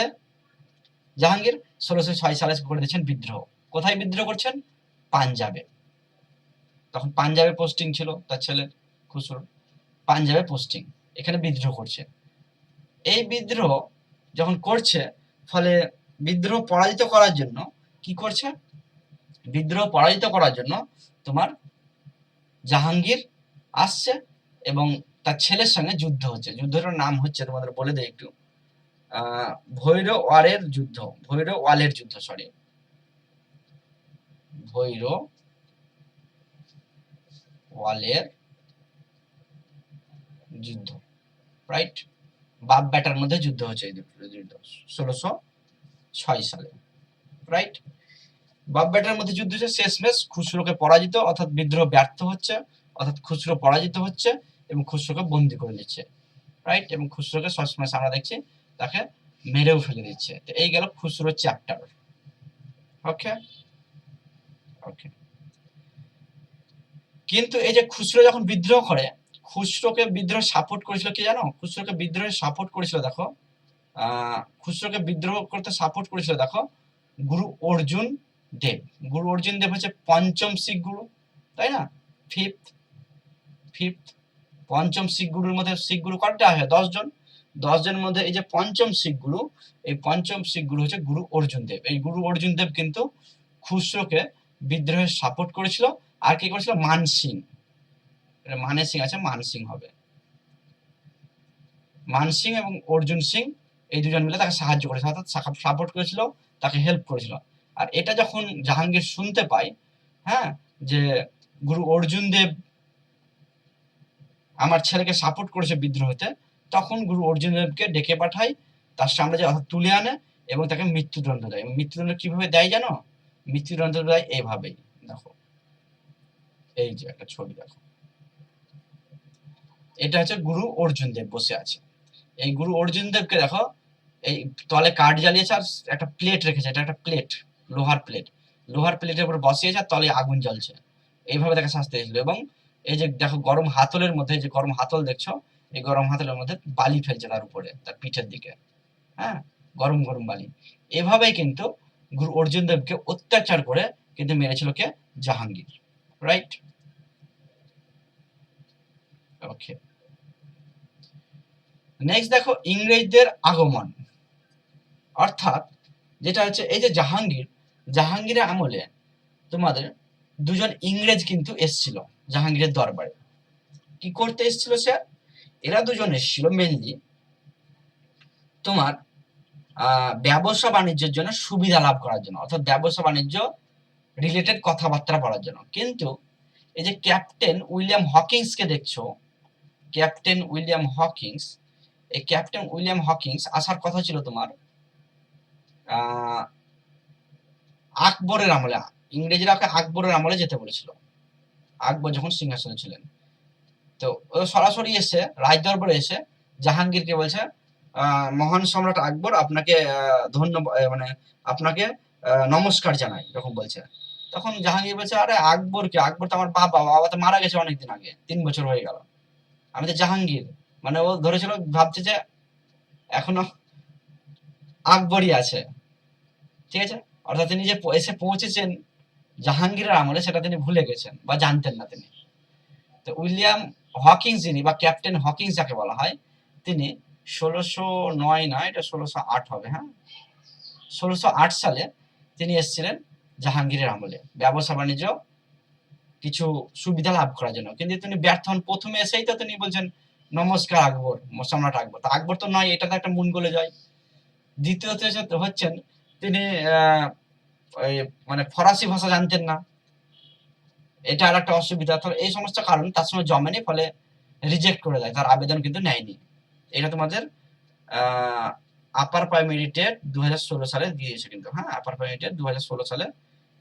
জাহাঙ্গীর, 1606 সালে করে দিচ্ছেন বিদ্রোহ। কোথায় বিদ্রোহ করছেন, পাঞ্জাবে। তখন পাঞ্জাবে পোস্টিং ছিল তার ছেলের, খুসরো পাঞ্জাবে পোস্টিং, এখানে বিদ্রোহ করছে। এই বিদ্রোহ যখন করছে, ফলে বিদ্রোহ পরাজিত করার জন্য কি করছে, বিদ্রোহ পরাজিত করার জন্য তোমার জাহাঙ্গীর আসছে এবং তার ছেলের সঙ্গে যুদ্ধ হচ্ছে। যুদ্ধটার নাম হচ্ছে, তোমাদের বলে দেয় একটু, ভৈরওয়ালের যুদ্ধ, ভৈরওয়ালের যুদ্ধ, সরি, ভৈরওয়ালের যুদ্ধ, রাইট। বাপ বেটার মধ্যে যুদ্ধ হচ্ছে, এই যুদ্ধ 1606 সালে, রাইট। বাপ বেটার মধ্যে যুদ্ধ হচ্ছে, শেষমেশ খুসরোকে পরাজিত, অর্থাৎ বিদ্রোহ ব্যর্থ হচ্ছে, অর্থাৎ খুসরো পরাজিত হচ্ছে এবং খুসরোকে বন্দি করে নিচ্ছে, রাইট। এবং খুসরোকে সবসময় আমরা দেখছি তাকে মেরেও ফেলে দিচ্ছে। তো এই গেল খুসরো চ্যাপ্টার, ওকে ওকে। কিন্তু এই যে খুসরো যখন বিদ্রোহ করে, খুসরোকে বিদ্রোহ সাপোর্ট করেছিল কি জানো, খুসরোকে বিদ্রোহে সাপোর্ট করেছিল দেখো, খুসরোকে বিদ্রোহ করতে সাপোর্ট করেছিল দেখো গুরু অর্জুন দেব। গুরু অর্জুন দেব হচ্ছে পঞ্চম শিখ গুরু, তাই না, ফিফথ। পঞ্চম শিখ গুরুর মধ্যে শিখ গুরু কয়টা হয়, 10 জন। 10 জনের মধ্যে এই যে পঞ্চম শিখ গুরু, এই পঞ্চম শিখ গুরু হচ্ছে গুরু অর্জুন দেব। এই গুরু অর্জুন দেব কিন্তু খুসরোকে বিদ্রোহের সাপোর্ট করেছিল। আর কি করেছিল, মানসিং, মানে সিং আছে, মানসিং হবে, মানসিং এবং অর্জুন সিং, এই দুজন মিলে তাকে সাহায্য করেছিল, অর্থাৎ সাপোর্ট করেছিল, তাকে হেল্প করেছিল। আর এটা যখন জাহাঙ্গীর শুনতে পায়, হ্যাঁ, যে গুরু অর্জুন দেব আমার ছেলেকে সাপোর্ট করেছে বিদ্রোহতে, তখন গুরু অর্জুন দেবকে ডেকে পাঠায়, তার সাম্রাজ্যে অর্থাৎ তুলে আনে এবং তাকে মৃত্যুদণ্ড দেয়। মৃত্যুদণ্ড কিভাবে দেয় জানো, মৃত্যুদণ্ড দেয় এইভাবেই, দেখো এই যে একটা ছবি দেখো, এটা হচ্ছে গুরু অর্জুন দেব বসে আছে। এই গুরু অর্জুন দেবকে দেখো, এই তলে কাঠ জ্বালিয়েছে আর একটা প্লেট রেখেছে, এটা একটা প্লেট, লোহার প্লেট, লোহার প্লেটের উপর বসিয়েছে আর তলে আগুন জ্বলছে, এইভাবে তাকে শাস্তি হয়েছিল। এবং এই যে দেখো গরম হাতলের মধ্যে, যে গরম হাতল দেখছো, এই গরম হাতলের মধ্যে বালি ফেলছে তার উপরে, তার পিঠের দিকে, হ্যাঁ, গরম গরম বালি। এভাবেই কিন্তু গুরু অর্জুন দেবকে অত্যাচার করে কিন্তু মেরেছিল কে, জাহাঙ্গীর, রাইট, ওকে। নেক্সট দেখো, ইংরেজদের আগমন, অর্থাৎ যেটা হচ্ছে এই যে জাহাঙ্গীর জাহাঙ্গীরের আমলে তোমাদের দুজন ইংরেজ কিন্তু এসছিল জাহাঙ্গীরের দরবারে। কি করতে এসছিল স্যার? এরা দুজন এসছিল মেনলি তোমার ব্যবসা বাণিজ্যের জন্য সুবিধা লাভ করার জন্য, অর্থাৎ ব্যবসা বাণিজ্য রিলেটেড কথাবার্তা বলার জন্য। কিন্তু এই যে ক্যাপ্টেন উইলিয়াম হকিংসকে দেখছো, ক্যাপ্টেন উইলিয়াম হকিংস, এই ক্যাপ্টেন উইলিয়াম হকিংস আসার কথা ছিল তোমার আকবরের আমলে। ইংরেজরা ওকে আকবরের আমলে যেতে বলেছিল, আকবর যখন সিংহাসনে ছিলেন। তো ও সরাসরি এসে রাজদরবারে এসে জাহাঙ্গীরকে বলছে মহান সম্রাট আকবর আপনাকে ধন্যবাদ, মানে আপনাকে নমস্কার জানাই যখন বলছে। তখন জাহাঙ্গীর বলছে আরে আকবর কে? আকবর তো আমার বাবা, বাবা তো মারা গেছে অনেকদিন আগে, 3 বছর হয়ে গেল, আমি তো জাহাঙ্গীর। মানে ও ধরেছিল, ভাবছে যে এখনো আকবরই আছে, ঠিক আছে। অর্থাৎ তিনি যে এসে পৌঁছেছেন জাহাঙ্গীরের আমলে সেটা তিনি ভুলে গেছেন বা জানতেন না তিনি। তো উইলিয়াম হকিংস যিনি, বা ক্যাপ্টেন হকিংস যাকে বলা হয়, তিনি 1609 না, এটা 1608 হবে, হ্যাঁ 1608 সালে তিনি এসেছিলেন জাহাঙ্গীরের আমলে ব্যবসা বাণিজ্য কিছু সুবিধা লাভ করার জন্য। কিন্তু তিনি ব্যর্থ হন। প্রথমে এসেই তো তিনি বলছেন নমস্কার আকবর, সম্রাট আকবর। তো আকবর তো নয়, এটা তো একটা মন গলে যায়। দ্বিতীয়ত হচ্ছেন তিনি মানে ফরাসি ভাষা জানতেন না, এটা আর একটা অসুবিধা। তো এই সমস্ত কারণ তার সঙ্গে জমেনি, ফলে রিজেক্ট করে দেয়, তার আবেদন কিন্তু নেয়নি। এটা তোমাদের আপার প্রাইমারি টেট 2016 সালে দিয়েছে কিন্তু, হ্যাঁ আপার প্রাইমারি টেট 2016 সালে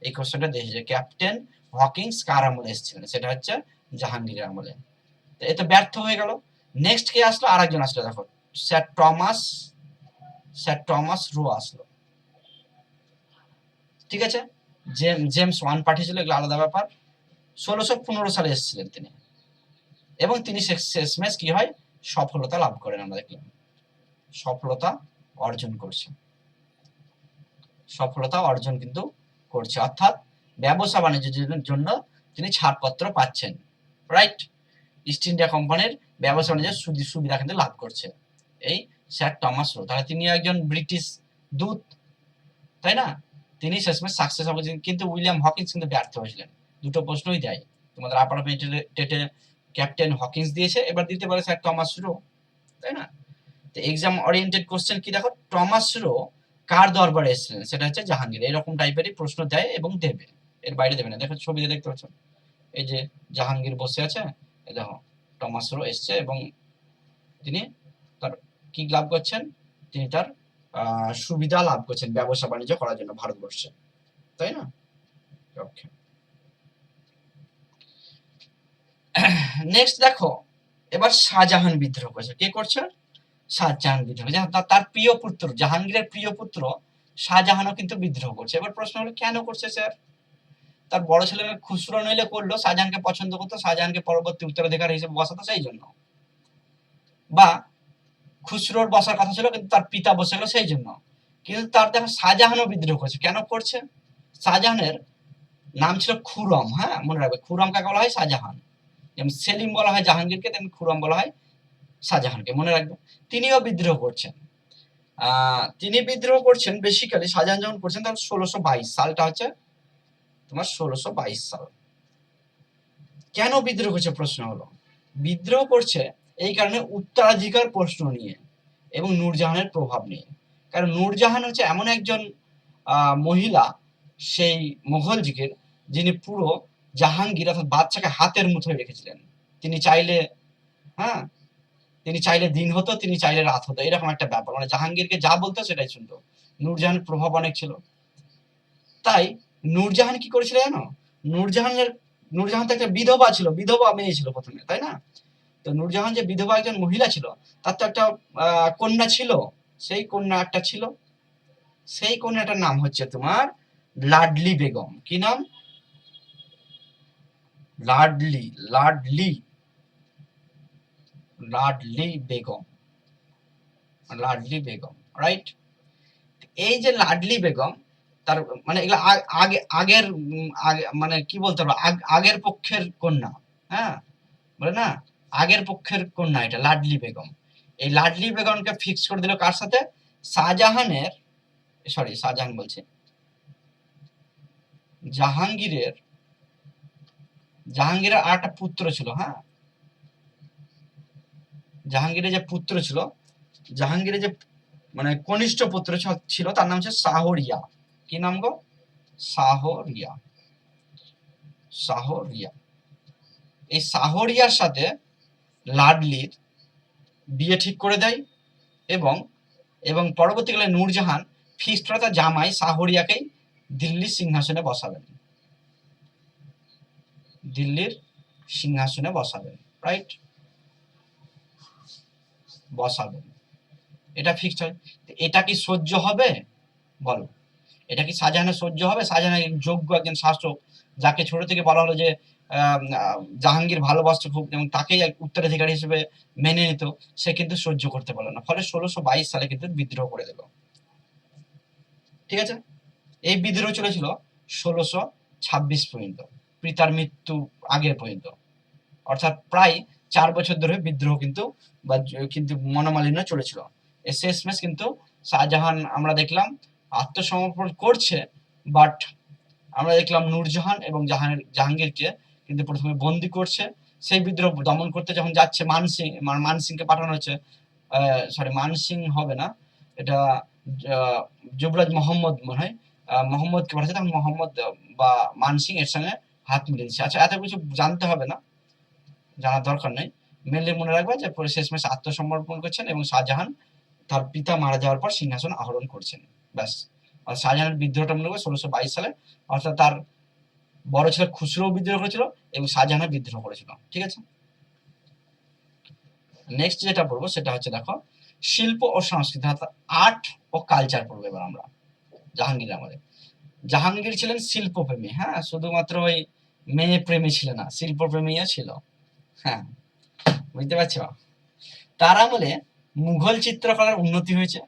এই কোশ্চেনটা দিয়েছে যে ক্যাপ্টেন হকিংস কার আমলে এসেছিলেন, সেটা হচ্ছে জাহাঙ্গীরের আমলে। তো এতে ব্যর্থ হয়ে গেল। নেক্সট কে আসলো? আরেকজন আসলো, দেখো স্যার টমাস রো আসলো, ঠিক আছে। জেমস ওয়ান পাঠিয়েছিল, এগুলো আলাদা ব্যাপার। 1615 সালে এসেছিলেন তিনি, এবং তিনি শেষমেশ কি হয়, সফলতা লাভ করেন। আমরা দেখলাম সফলতা অর্জন করছে, সফলতা অর্জন কিন্তু করছে, অর্থাৎ ব্যবসা বাণিজ্যের জন্য তিনি ছাড়পত্র পাচ্ছেন, রাইট। ইস্ট ইন্ডিয়া কোম্পানির ব্যবসা বাণিজ্যের সুবিধা কিন্তু লাভ করছে এই স্যার টমাস রো। তাহলে তিনি একজন ব্রিটিশ দূত, তাই না? তিনি শেষমেশ সাকসেস হবে। কিন্তু উইলিয়াম হকিংস কিন্তু ব্যর্থ হয়েছিলেন। দুটো প্রশ্নই দেয় তোমাদের আপার টেটে, ক্যাপ্টেন হকিংস দিয়েছে, এবার দিতে পারে স্যার টমাস রো, তাই না? তো এক্সাম ওরিয়েন্টেড কোশ্চেন কি দেখো, টমাস রো কার দরবারে এসেছিলেন, সেটা হচ্ছে জাহাঙ্গীর। এরকম টাইপেরই প্রশ্ন দেয় এবং দেবে, এর বাইরে দেবে না। দেখো ছবিতে দেখতে পাচ্ছ, এই যে জাহাঙ্গীর বসে আছে, এই দেখো টমাস রো এসছে এবং তিনি তার কি লাভ করছেন, তিনি তার সুবিধা লাভ করছেন ব্যবসা বাণিজ্য করার জন্য ভারতবর্ষে, তাই না? ওকে, নেক্সট দেখো, এবার শাহজাহান বিদ্রোহ করছে। কে করছে? শাহজাহান বিদ্রোহ। তার প্রিয় পুত্র, জাহাঙ্গীরের প্রিয় পুত্র শাহজাহানও কিন্তু বিদ্রোহ করছে। এবার প্রশ্ন হলো কেন করছে স্যার? তার বড় ছেলে খুসরো নইলে করলো, শাহজাহানকে পছন্দ করতো, শাহজাহানকে পরবর্তী উত্তরাধিকারী হিসেবে বসাতো সেই জন্য, বা খুসরোর বসার কথা ছিল কিন্তু তার পিতা বসে গেল সেই জন্য। কিন্তু তার দেখো শাহজাহানও বিদ্রোহ করছে। কেন করছে? শাহজাহানের নাম ছিল খুরম, হ্যাঁ মনে রাখবে, খুরম কাকে বলা হয়? শাহজাহান। যেমন সেলিম বলা হয় জাহাঙ্গীরকে, তেমনি খুরম বলা হয় শাহজাহানকে, মনে রাখবে। তিনিও বিদ্রোহ করছেন। তিনি বিদ্রোহ করছেন বেসিক্যালি, শাহজাহান যখন করছেন তখন 1622 সালটা হচ্ছে তোমার 1622 সাল। কেন বিদ্রোহ করছে? প্রশ্ন হলো, বিদ্রোহ করছে এই কারণে উত্তরাধিকার প্রশ্ন নিয়ে এবং নূরজাহানের প্রভাব নিয়ে। কারণ নূরজাহান হচ্ছে এমন একজন মহিলা সেই মোগল যুগের, যিনি পুরো জাহাঙ্গীর অর্থাৎ বাদশাকে হাতের মুঠোয় রেখেছিলেন। তিনি চাইলে, হ্যাঁ তিনি চাইলে দিন হতো, তিনি চাইলে রাত হতো, এরকম একটা ব্যাপার। মানে জাহাঙ্গীরকে যা বলতো সেটাই শুনতো। নূরজাহানের প্রভাব অনেক ছিল। তাই নূরজাহান কি করেছিল জানো? নূরজাহান তো একটা বিধবা ছিল, বিধবা মেয়ে ছিল প্রথমে, তাই না? তো নূরজাহান যে বিধবা একজন মহিলা ছিল, তার তো একটা কন্যা ছিল। সেই কন্যা একটা ছিল, সেই কন্যাটার নাম হচ্ছে তোমার লাডলি বেগম। কি নাম? লাডলি, লাডলি, লাডলি বেগম, লাডলি বেগম, রাইট। এই যে লাডলি বেগম, তার মানে এগুলো আগের মানে কি বলতে পারবো, আগের পক্ষের কন্যা, হ্যাঁ বলে না, আগের পক্ষের কন্যা এটা লাডলি বেগম। এই লাডলি বেগমকে ফিক্স করে দিল কার সাথে? শাহজাহানের, সরি শাহজাহান বলছে, জাহাঙ্গীরের জাহাঙ্গীরের আর একটা পুত্র ছিল, হ্যাঁ, জাহাঙ্গীরের যে পুত্র ছিল, জাহাঙ্গীরের যে মানে কনিষ্ঠ পুত্র ছিল, তার নাম হচ্ছে শাহরিয়া। কি নাম গো? শাহরিয়া। শাহরিয়া। এই শাহরিয়ার সাথে লাডলির বিয়ে ঠিক করে দেয়, এবং এবং পরবর্তীকালে নূরজাহান ফিক্সড করে তার জামাই শাহরিয়াকেই দিল্লির সিংহাসনে বসাবেন, দিল্লির সিংহাসনে বসাবেন, রাইট, বসাবেন, এটা ফিক্সড হয়। এটা কি সহ্য হবে বলো? এটা কি শাহজাহানের সহ্য হবে? শাহজাহান যোগ্য একজন শাসক, যাকে ছোট থেকে বলা হলো যে জাহাঙ্গীর ভালোবাসতো খুব, এবং তাকেই উত্তরাধিকারী হিসেবে মেনে নিত, সে কিন্তু সহ্য করতে পারলো না, ফলে 1622 সালে কিন্তু বিদ্রোহ করে দিল। ঠিক আছে, এই বিদ্রোহ চলেছিল 1626 পর্যন্ত, পিতার মৃত্যু আগের পর্যন্ত, অর্থাৎ প্রায় 4 বছর ধরে বিদ্রোহ কিন্তু মনোমালিন্য চলেছিল। শেষমেশ কিন্তু শাহজাহান আমরা দেখলাম আত্মসমর্পণ করছে, বাট আমরা দেখলাম নূরজাহান এবং জাহাঙ্গীরকে কিন্তু প্রথমে বন্দি করছে। সেই বিদ্রোহ দমন করতে যখন যাচ্ছে মানসিংকে পাঠানো হচ্ছে, সরি মানসিং হবে না, এটা যুবরাজ মোহাম্মদ মনে হয়, মোহাম্মদকে পাঠাচ্ছে, তখন মোহাম্মদ বা মানসিং এর সঙ্গে হাত মিলিয়ে দিচ্ছে। আচ্ছা, এত কিছু জানতে হবে না, জানার দরকার নেই, মেনলি মনে রাখবে যে শেষমেশ আত্মসমর্পণ করছেন এবং শাহজাহান তার পিতা মারা যাওয়ার পর সিংহাসন আহরণ করছেন, ব্যাস। আর শাহজাহানের বিদ্রোহটা মনে করবে 1622 সালে, অর্থাৎ তার বড় ছেলে খুসরো বিদ্রোহ করেছিল এবং শাহজাহানের বিদ্রোহ করেছিল। ঠিক আছে, নেক্সট যেটা পড়বো সেটা হচ্ছে দেখো শিল্প ও সংস্কৃতি, অর্থাৎ আর্ট ও কালচার পড়বো এবার আমরা। জাহাঙ্গীর আমাদের জাহাঙ্গীর ছিলেন শিল্পপ্রেমী, হ্যাঁ, শুধুমাত্র ওই মেয়ে প্রেমী ছিল না, শিল্পপ্রেমীও ছিল, হ্যাঁ, বুঝতে পারছো? তার আমলে মুঘল চিত্রকলার উন্নতি হয়েছে,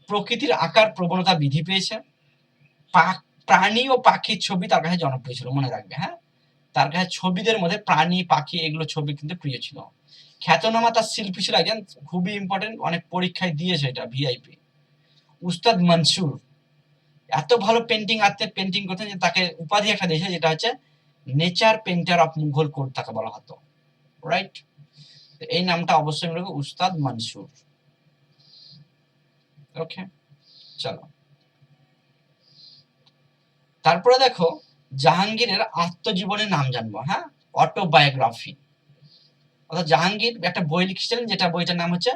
প্রকৃতির আকার প্রবণতা বৃদ্ধি পেয়েছে, প্রাণী ও পাখির ছবি তার কাছে জনপ্রিয় ছিল, মনে রাখবে, হ্যাঁ, তার কাছে ছবিদের মধ্যে প্রাণী পাখি এগুলো ছবি কিন্তু প্রিয় ছিল। খ্যাতনামা তার শিল্পী ছিল একজন, খুবই ইম্পর্টেন্ট, অনেক পরীক্ষায় দিয়েছে এটা, ভিআইপি, উস্তাদ মনসুর। এত ভালো পেন্টিং করতেন যে তাকে উপাধি একটা দিয়েছে, যেটা হচ্ছে nature painter of Mughal court তাকে বলা হতো, রাইট। এই নামটা অবশ্যই মনে রাখবে, উস্তাদ মনসুর। ওকে, চলো তারপরে দেখো জাহাঙ্গীরের আত্মজীবনের নাম জানবো, হ্যাঁ, অটোবায়োগ্রাফি। অর্থাৎ জাহাঙ্গীর একটা বই লিখেছিলেন, যেটা বইটার নাম হচ্ছে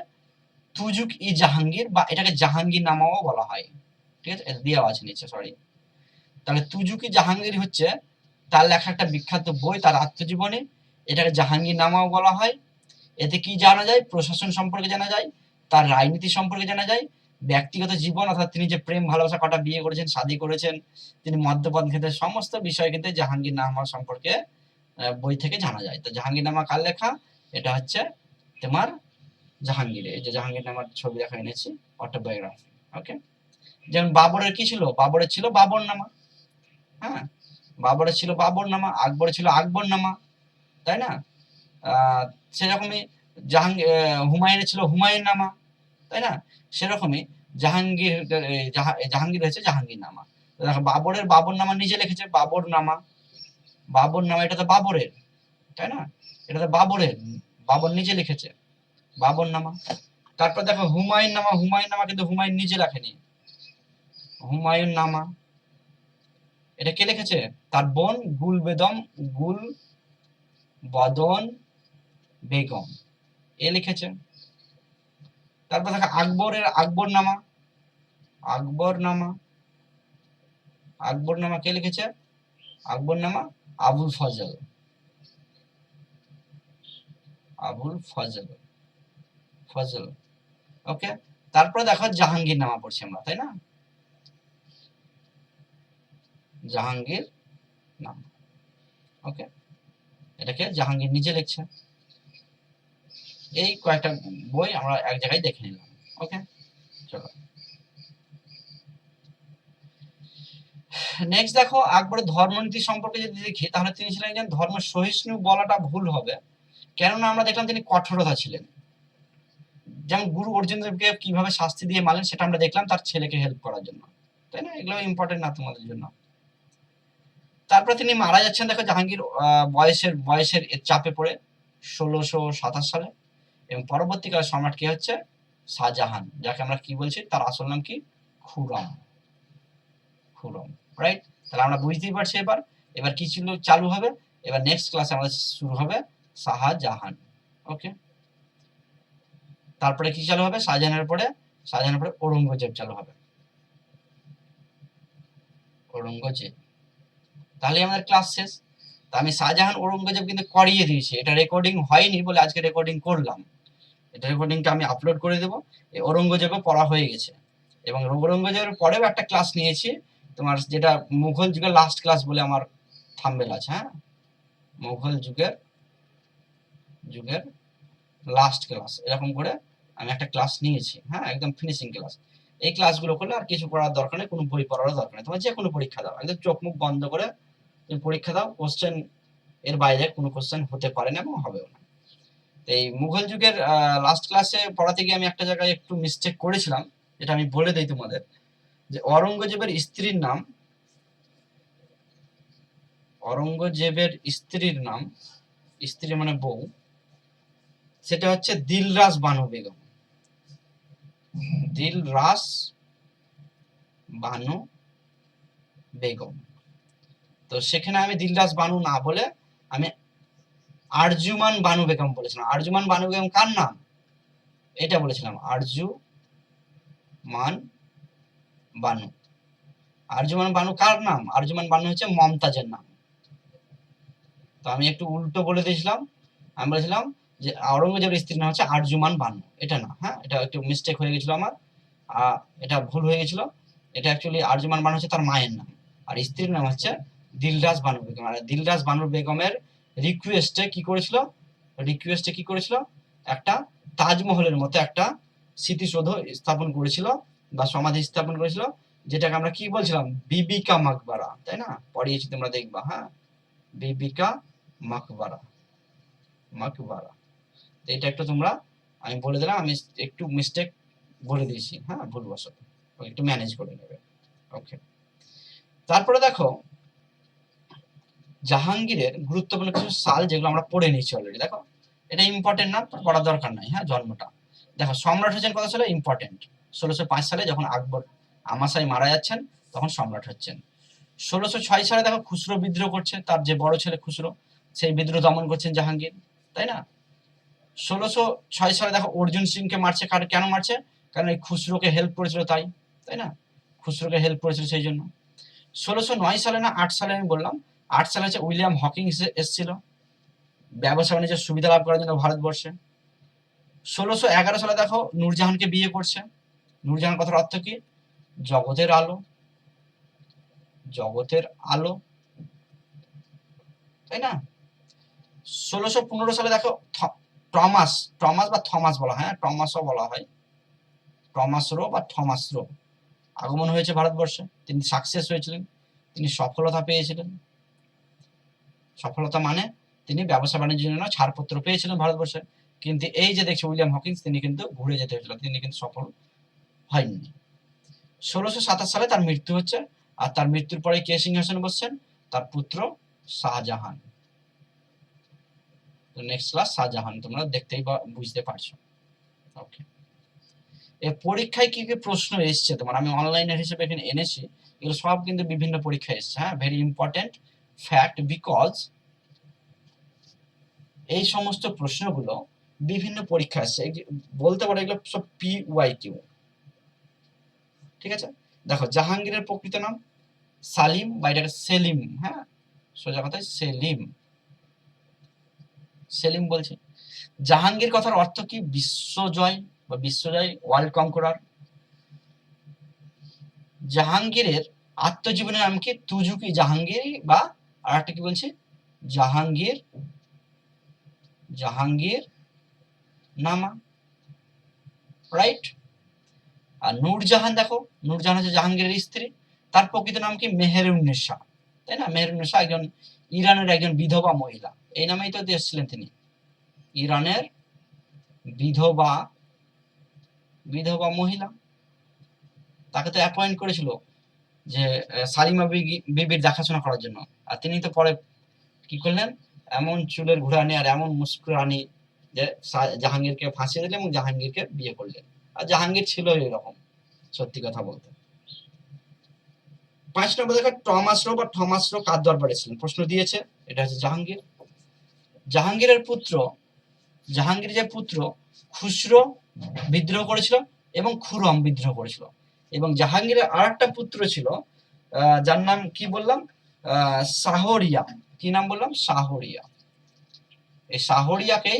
তুজুক ই জাহাঙ্গীর, বা এটাকে জাহাঙ্গীর নামাও বলা হয়। ঠিক আছে, এটা দেওয়া আছে নিচে, সরি। তাহলে তুজুক ই জাহাঙ্গীর হচ্ছে তার লেখা একটা বিখ্যাত বই, তার আত্মজীবনী, এটাকে জাহাঙ্গীর নামাও বলা হয়। এতে কি জানা যায়? প্রশাসন সম্পর্কে জানা যায়, তার রাজনীতি সম্পর্কে জানা যায়, ব্যক্তিগত জীবন, অর্থাৎ তিনি যে প্রেম ভালোবাসা, কটা বিয়ে করেছেন, শাদী করেছেন, তিনি মদ্যপান খেতেন, সমস্ত বিষয় কিন্তু জাহাঙ্গীর নামা সম্পর্কে বই থেকে জানা যায়। তো জাহাঙ্গীর নামা কার লেখা? এটা হচ্ছে তোমার জাহাঙ্গীর, এই যে জাহাঙ্গীর নামার ছবি দেখা এনেছি, অটোবায়োগ্রাফি। ওকে, যেমন বাবরের কি ছিল? বাবরের ছিল বাবর নামা, হ্যাঁ, বাবরের ছিল বাবর নামা, আকবরের ছিল আকবর নামা, তাই না? সেরকমই হুমায়ুনের ছিল হুমায়ুন নামা, তাই না? সেরকমই জাহাঙ্গীর হয়েছে জাহাঙ্গীর নামা। দেখো বাবরের বাবর নামা নিজে লিখেছে, বাবর নামা, বাবর নামা, এটা তো বাবরের, তাই না? এটা তো বাবরের, বাবর নিজে লিখেছে বাবর নামা। তারপর দেখো হুমায়ুন নামা, হুমায়ুন নামা কিন্তু হুমায়ুন নিজে লেখেনি, হুমায়ুন নামা এটা কে লিখেছে? তার বোন গুল বদন বেগম এ লিখেছে। তারপর দেখো আকবরের আকবর নামা, আকবর নামা, আকবর নামা কে লিখেছে? আকবর নামা আবুল ফজল, আবুল ফজল, ফজল। ওকে, তারপরে দেখো জাহাঙ্গীর নামা পড়ছি আমরা, তাই না? জাহাঙ্গীর নাম, ওকে, এটাকে জাহাঙ্গীর নিজে লিখছে। এই কয়েকটা বই আমরা এক জায়গায় দেখে নিলাম। ওকে, চলো নেক্সট দেখো আকবরের ধর্মনীতি সম্পর্কে যদি দেখি, তাহলে তিনি ছিলেন একজন ধর্ম সহিষ্ণু, বলাটা ভুল হবে, কেননা আমরা দেখলাম তিনি কঠোরতা ছিলেন। যেমন গুরু অর্জুন দেবকে কিভাবে শাস্তি দিয়ে মারলেন সেটা আমরা দেখলাম তার ছেলেকে হেল্প করার জন্য, তাই না? এগুলো ইম্পর্টেন্ট না তোমাদের জন্য। তারপরে তিনি মারা যাচ্ছেন দেখো জাহাঙ্গীর বয়সের চাপে পড়ে 1627 সালে। এবং পরবর্তীকালে সম্রাট কি হচ্ছে? শাহজাহান, যাকে আমরা কি বলছি, তার আসল নাম কি? খুরম। খুরম, রাইট? তাহলে আমরা বুঝতেই পারছি এবার কি ছিল চালু হবে। এবার নেক্সট ক্লাসে আমাদের শুরু হবে শাহজাহান। ওকে, তারপরে কি চালু হবে? শাহজাহানের পরে ঔরঙ্গজেব চালু হবে। ঔরঙ্গজেব। তাহলে আমাদের ক্লাস শেষ। তা আমি শাহজাহান ঔরঙ্গজেব কিন্তু করিয়ে দিয়েছি, এটা রেকর্ডিং হয়নি বলে আজকে রেকর্ডিং করলাম। এটা রেকর্ডিংটা আমি আপলোড করে দেবো। এই ঔরঙ্গজেবও পড়া হয়ে গেছে, এবং ঔরঙ্গজেবের পরেও একটা ক্লাস নিয়েছি তোমার, যেটা মুঘল যুগের লাস্ট ক্লাস বলে আমার থাম্বনেল আছে। হ্যাঁ, মুঘল যুগের লাস্ট ক্লাস, এরকম করে আমি একটা ক্লাস নিয়েছি। হ্যাঁ, একদম ফিনিশিং ক্লাস। এই ক্লাসগুলো করলে আর কিছু পড়ার দরকার নেই, কোনো বই পড়ারও দরকার নেই। তোমার যে কোনো পরীক্ষা দাও, একদম চোখ মুখ বন্ধ করে তুমি পরীক্ষা দাও, কোশ্চেন এর বাইরে কোনো কোশ্চেন হতে পারে না এবং হবেও না। এই মুঘল যুগের লাস্ট ক্লাসে পড়াতে গিয়ে আমি একটা জায়গায় একটু মিস্টেক করেছিলাম, যেটা আমি বলে দিই তোমাদের, যে ঔরঙ্গজেবের স্ত্রীর নাম, স্ত্রী মানে বউ, সেটা হচ্ছে দিলরাস বানু বেগম। দিলরাস বানু বেগম। তো সেখানে আমি দিলরাস বানু না বলে আমি আরজুমান বানু বেগম বলেছিলাম। আরজুমান বানু বেগম কার নাম? এটা বলেছিলাম, আরজুমান বানু। আরজুমান বানু কার নাম? আরজুমান বানু হচ্ছে মমতাজের নাম। তো আমি একটু উল্টো বলে দিয়েছিলাম, আমি বলেছিলাম যে ঔরঙ্গজেবের স্ত্রীর নাম হচ্ছে আরজুমান বানু, এটা না। হ্যাঁ, এটা একটু মিস্টেক হয়ে গেছিল আমার, এটা ভুল হয়ে গেছিল। এটা অ্যাকচুয়ালি আরজুমান বানু হচ্ছে তার মায়ের নাম, আর স্ত্রীর নাম হচ্ছে দিলরাস বানু বেগম। আর দিলরাস বানু বেগমের রিকোয়েস্টে কি করেছিল, একটা তাজমহলের মতো একটা স্মৃতিসৌধ স্থাপন করেছিল বা সমাধি স্থাপন করেছিল, যেটাকে আমরা কি বলছিলাম? বিবিকা মাকবারা, তাই না? পড়িয়েছি, তোমরা দেখবা। হ্যাঁ, বিবিকা মাকবারা। এটা একটু তোমরা, আমি বলে দিলাম, আমি একটু মিস্টেক বলে দিয়েছি। হ্যাঁ, ভুলবশত, একটু ম্যানেজ করে নেবে। ওকে, তারপরে দেখো জাহাঙ্গীরের গুরুত্বপূর্ণ কিছু সাল যেগুলো আমরা পড়ে নিয়েছি অলরেডি। দেখো, এটা ইম্পর্টেন্ট না, পড়ার দরকার নাই। হ্যাঁ, জন্মটা দেখো, সম্রাট হচ্ছেন কত সালে? ইম্পর্টেন্ট, 1605 সালে, যখন আকবর আমাশাই মারা যাচ্ছেন তখন সম্রাট হচ্ছেন। 1606 সালে দেখো খুসরো বিদ্রোহ করছে, তার যে বড় ছেলে খুসরো, সেই বিদ্রোহ দমন করছেন জাহাঙ্গীর, তাই না? 1606 সালে দেখো অর্জুন সিংকে মারছে, কেন মারছে? কারণ এই খুসরোকে হেল্প করেছিল, তাই না? খুসরোকে হেল্প করেছিল সেই জন্য। 1609 সালে না 8 সালে, আমি বললাম 8 সালে হচ্ছে উইলিয়াম হকিং এসেছিল ব্যবসা বাণিজ্যের সুবিধা লাভ করার জন্য ভারতবর্ষে। 1611 সালে দেখো নূরজাহানকে বিয়ে করছে। নূরজাহান কথার অর্থ কি? জগতের আলো, তাই না? 1615 সালে দেখো টমাস বা থমাস বলা হয়, টমাসও বলা হয়, টমাস রো বা থমাস রো আগমন হয়েছে ভারতবর্ষে। তিনি সাকসেস হয়েছিলেন, তিনি সফলতা পেয়েছিলেন। সফলতা মানে তিনি ব্যবসা বাণিজ্যের জন্য ছাড়পত্র পেয়েছিলেন ভারতবর্ষে। কিন্তু এই যে দেখছি উইলিয়াম হকিন্স, তিনি কিন্তু ঘুরে যেতে হয়েছিল, তিনি কিন্তু সফল হয়নি। 1627 সালে তার মৃত্যু হচ্ছে, আর তার মৃত্যুর পরে কে সিংহাসনে বসছেন? তার পুত্র শাহজাহান। নেক্সট ক্লাস শাহজাহান, তোমরা দেখতেই বা বুঝতে পারছো। ওকে, পরীক্ষায় কি কি প্রশ্ন এসছে তোমার, আমি অনলাইনের হিসেবে এখানে এনেছি, এগুলো সব কিন্তু বিভিন্ন পরীক্ষায় এসছে। হ্যাঁ, ভেরি ইম্পর্টেন্ট ফ্যাক্ট, বিকজ এই সমস্ত প্রশ্নগুলো বিভিন্ন পরীক্ষা আসছে, বলতে পারো এগুলো সব PYQ। ঠিক আছে, দেখো জাহাঙ্গীরের প্রকৃত নাম সালিম, বা এটাকে সেলিম। হ্যাঁ, সোজা কথায় সেলিম বলছে। জাহাঙ্গীর কথার অর্থ কি? বিশ্বজয় বা বিশ্বজয়, ওয়ার্ল্ড কনকরার। জাহাঙ্গীরের আত্মজীবনের নাম কি? তুজুকি জাহাঙ্গীর, বা আর একটা কি বলছে? জাহাঙ্গীর নামা, রাইট? আর নূরজাহান, দেখো নূরজাহান হচ্ছে জাহাঙ্গীরের স্ত্রী, তার প্রকৃত নাম কি? মেহেরুন্নেসা, তাই না? মেহেরুন্নেসা একজন ইরানের একজন বিধবা মহিলা, এই নামেই তো এসেছিলেন তিনি, ইরানের বিধবা মহিলা। তাকে তো অ্যাপয়েন্ট করেছিল যে সালিমা বিবির দেখাশোনা করার জন্য। আর তিনি তো পরে কি করলেন, এমন চুলের ঘুরানি আর এমন মুস্কুরানি যে জাহাঙ্গীরকে ফাঁসিয়ে দিলেন এবং জাহাঙ্গীরকে বিয়ে করলেন। আর জাহাঙ্গীর ছিল এরকম, সত্যি কথা বলতে। 5 নম্বর দেখো, টমাস রো বা থমাস রো কার দরবারে ছিলেন? প্রশ্ন দিয়েছে, এটা হচ্ছে জাহাঙ্গীর। জাহাঙ্গীরের পুত্র, জাহাঙ্গীর যে পুত্র খুসরো বিদ্রোহ করেছিল এবং খুরম বিদ্রোহ করেছিল। এবং জাহাঙ্গীরের আর একটা পুত্র ছিল যার নাম কি বললাম, শাহরিয়া। কি নাম বললাম? শাহরিয়া। এই শাহরিয়াকেই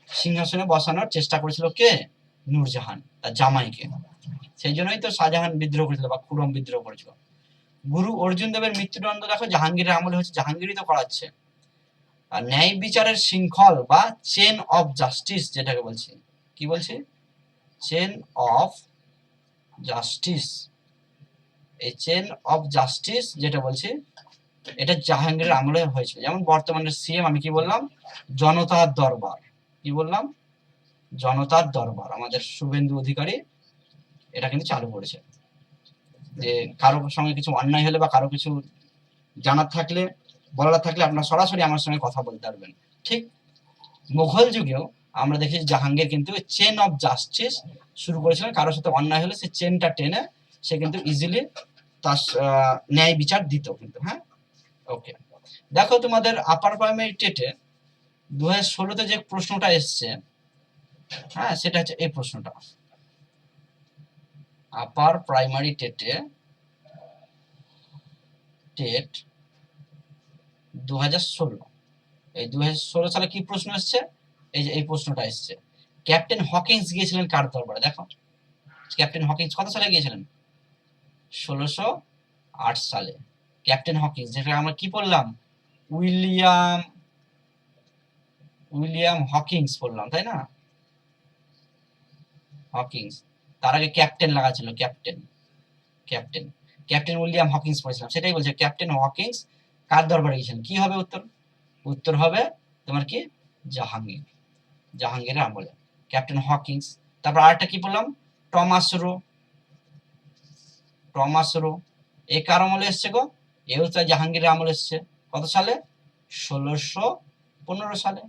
সিংহাসনে বসানোর চেষ্টা করেছিল কে? নূরজাহান, তার জামাইকে। সেই জন্যই তো শাহজাহান বিদ্রোহ করেছিল বা খুরম বিদ্রোহ করেছিল। গুরু অর্জুন দেবের মৃত্যুদণ্ড দেখো জাহাঙ্গীরের আমলে হচ্ছে, জাহাঙ্গীরই তো করাচ্ছে। আর ন্যায় বিচারের শৃঙ্খল বা চেন অফ জাস্টিস যেটাকে বলছি, কি বলছি? Chain of justice. এই চেন অফ জাস্টিস যেটা বলছি, এটা জাহাঙ্গীরের আমলে হয়েছিল। যেমন বর্তমানে সিএম আমি কি বললাম? জনতার দরবার। কি বললাম? জনতার দরবার। আমাদের শুভেন্দু অধিকারী এটা কিন্তু চালু করেছে, যে কারো সঙ্গে কিছু অন্যায় হলে বা কারো কিছু জানার থাকলে, বলার থাকলে আপনারা সরাসরি আমার সঙ্গে কথা বলতে পারবেন। ঠিক মুঘল যুগেও আমরা দেখি জাহাঙ্গীর কিন্তু চেন অফ জাস্টিস শুরু করেছিলেন। কারোর সাথে অন্যায় হলে সে চেনটা টেনে সে কিন্তু ইজিলি তার ন্যায় বিচার দিত কিন্তু। হ্যাঁ, ওকে। দেখো তোমাদের আপার প্রাইমারি টেটে 2016-তে যে প্রশ্নটা এসছে, হ্যাঁ, সেটা হচ্ছে এই প্রশ্নটা। আপার প্রাইমারি টেটে টেট 2016, এই 2016 সালে কি প্রশ্ন এসছে? এই যে এই প্রশ্নটা এসছে, ক্যাপ্টেন হকিংস গিয়েছিলেন কার দরবারে? দেখো, ক্যাপ্টেন হকিংস কত সালে গিয়েছিলেন? 1608 সালে। ক্যাপ্টেন হকিংস, যেটা আমরা কি পড়লাম? উইলিয়াম হকিংস পড়লাম, তাই না? হকিংস, তার আগে ক্যাপ্টেন লাগা ছিল, captain. Captain captain William Hawkins পড়েছিলাম, সেটাই বলছে ক্যাপ্টেন হকিংস কার দরবারে গিয়েছিলেন। কি হবে উত্তর? উত্তর হবে তোমার কি? জাহাঙ্গীর। জাহাঙ্গীরের আমলে ক্যাপ্টেন হকিংস। তারপর আরেকটা কি বললাম? Thomas Roe. টমাস রো এ কার আমলে এসছে গো? এও তো জাহাঙ্গীরের আমলে এসছে। কত সালে? 1615 সালে।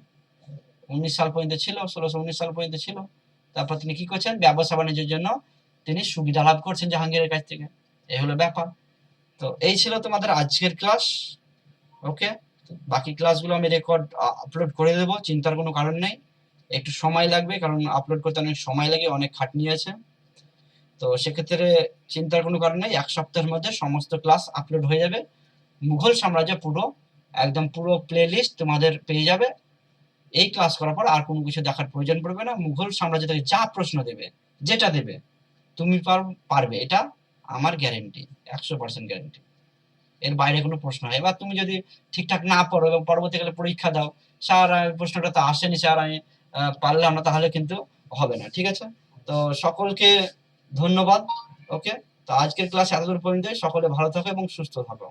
19 সাল পর্যন্ত ছিল, 1619 সাল পর্যন্ত ছিল। তারপর তিনি কি করছেন? ব্যবসা বাণিজ্যের জন্য তিনি সুবিধা লাভ করছেন জাহাঙ্গীরের কাছ থেকে। এই হলো ব্যাপার। তো এই ছিল তোমাদের আজকের ক্লাস। ওকে, বাকি ক্লাসগুলো আমি রেকর্ড আপলোড করে দেবো, চিন্তার কোনো কারণ নেই। একটু সময় লাগবে, কারণ আপলোড করতে অনেক সময় লাগে, অনেক খাটনি আছে। তো সেক্ষেত্রে চিন্তার কোনো কারণ নেই, 1 সপ্তাহের মধ্যে সমস্ত ক্লাস আপলোড হয়ে যাবে। মুঘল সাম্রাজ্য পুরো একদম পুরো প্লে লিস্ট তোমাদের পেয়ে যাবে। এই ক্লাস করার পর আর কোনো কিছু দেখার প্রয়োজন পড়বে না। মুঘল সাম্রাজ্য থেকে যা প্রশ্ন দেবে, যেটা দেবে তুমি পারবে, এটা আমার গ্যারেন্টি, 100% গ্যারেন্টি। এর বাইরে কোনো প্রশ্ন হয়। এবার তুমি যদি ঠিকঠাক না পড়ো এবং পরবর্তীকালে পরীক্ষা দাও, স্যার প্রশ্নটা তো আসেনি স্যার, আমি পারলাম না, তাহলে কিন্তু হবে না। ঠিক আছে? তো সকলকে ধন্যবাদ। ওকে, তো আজকের ক্লাস এতদূর পর্যন্তই। সকলে ভালো থাকো এবং সুস্থ থাকো।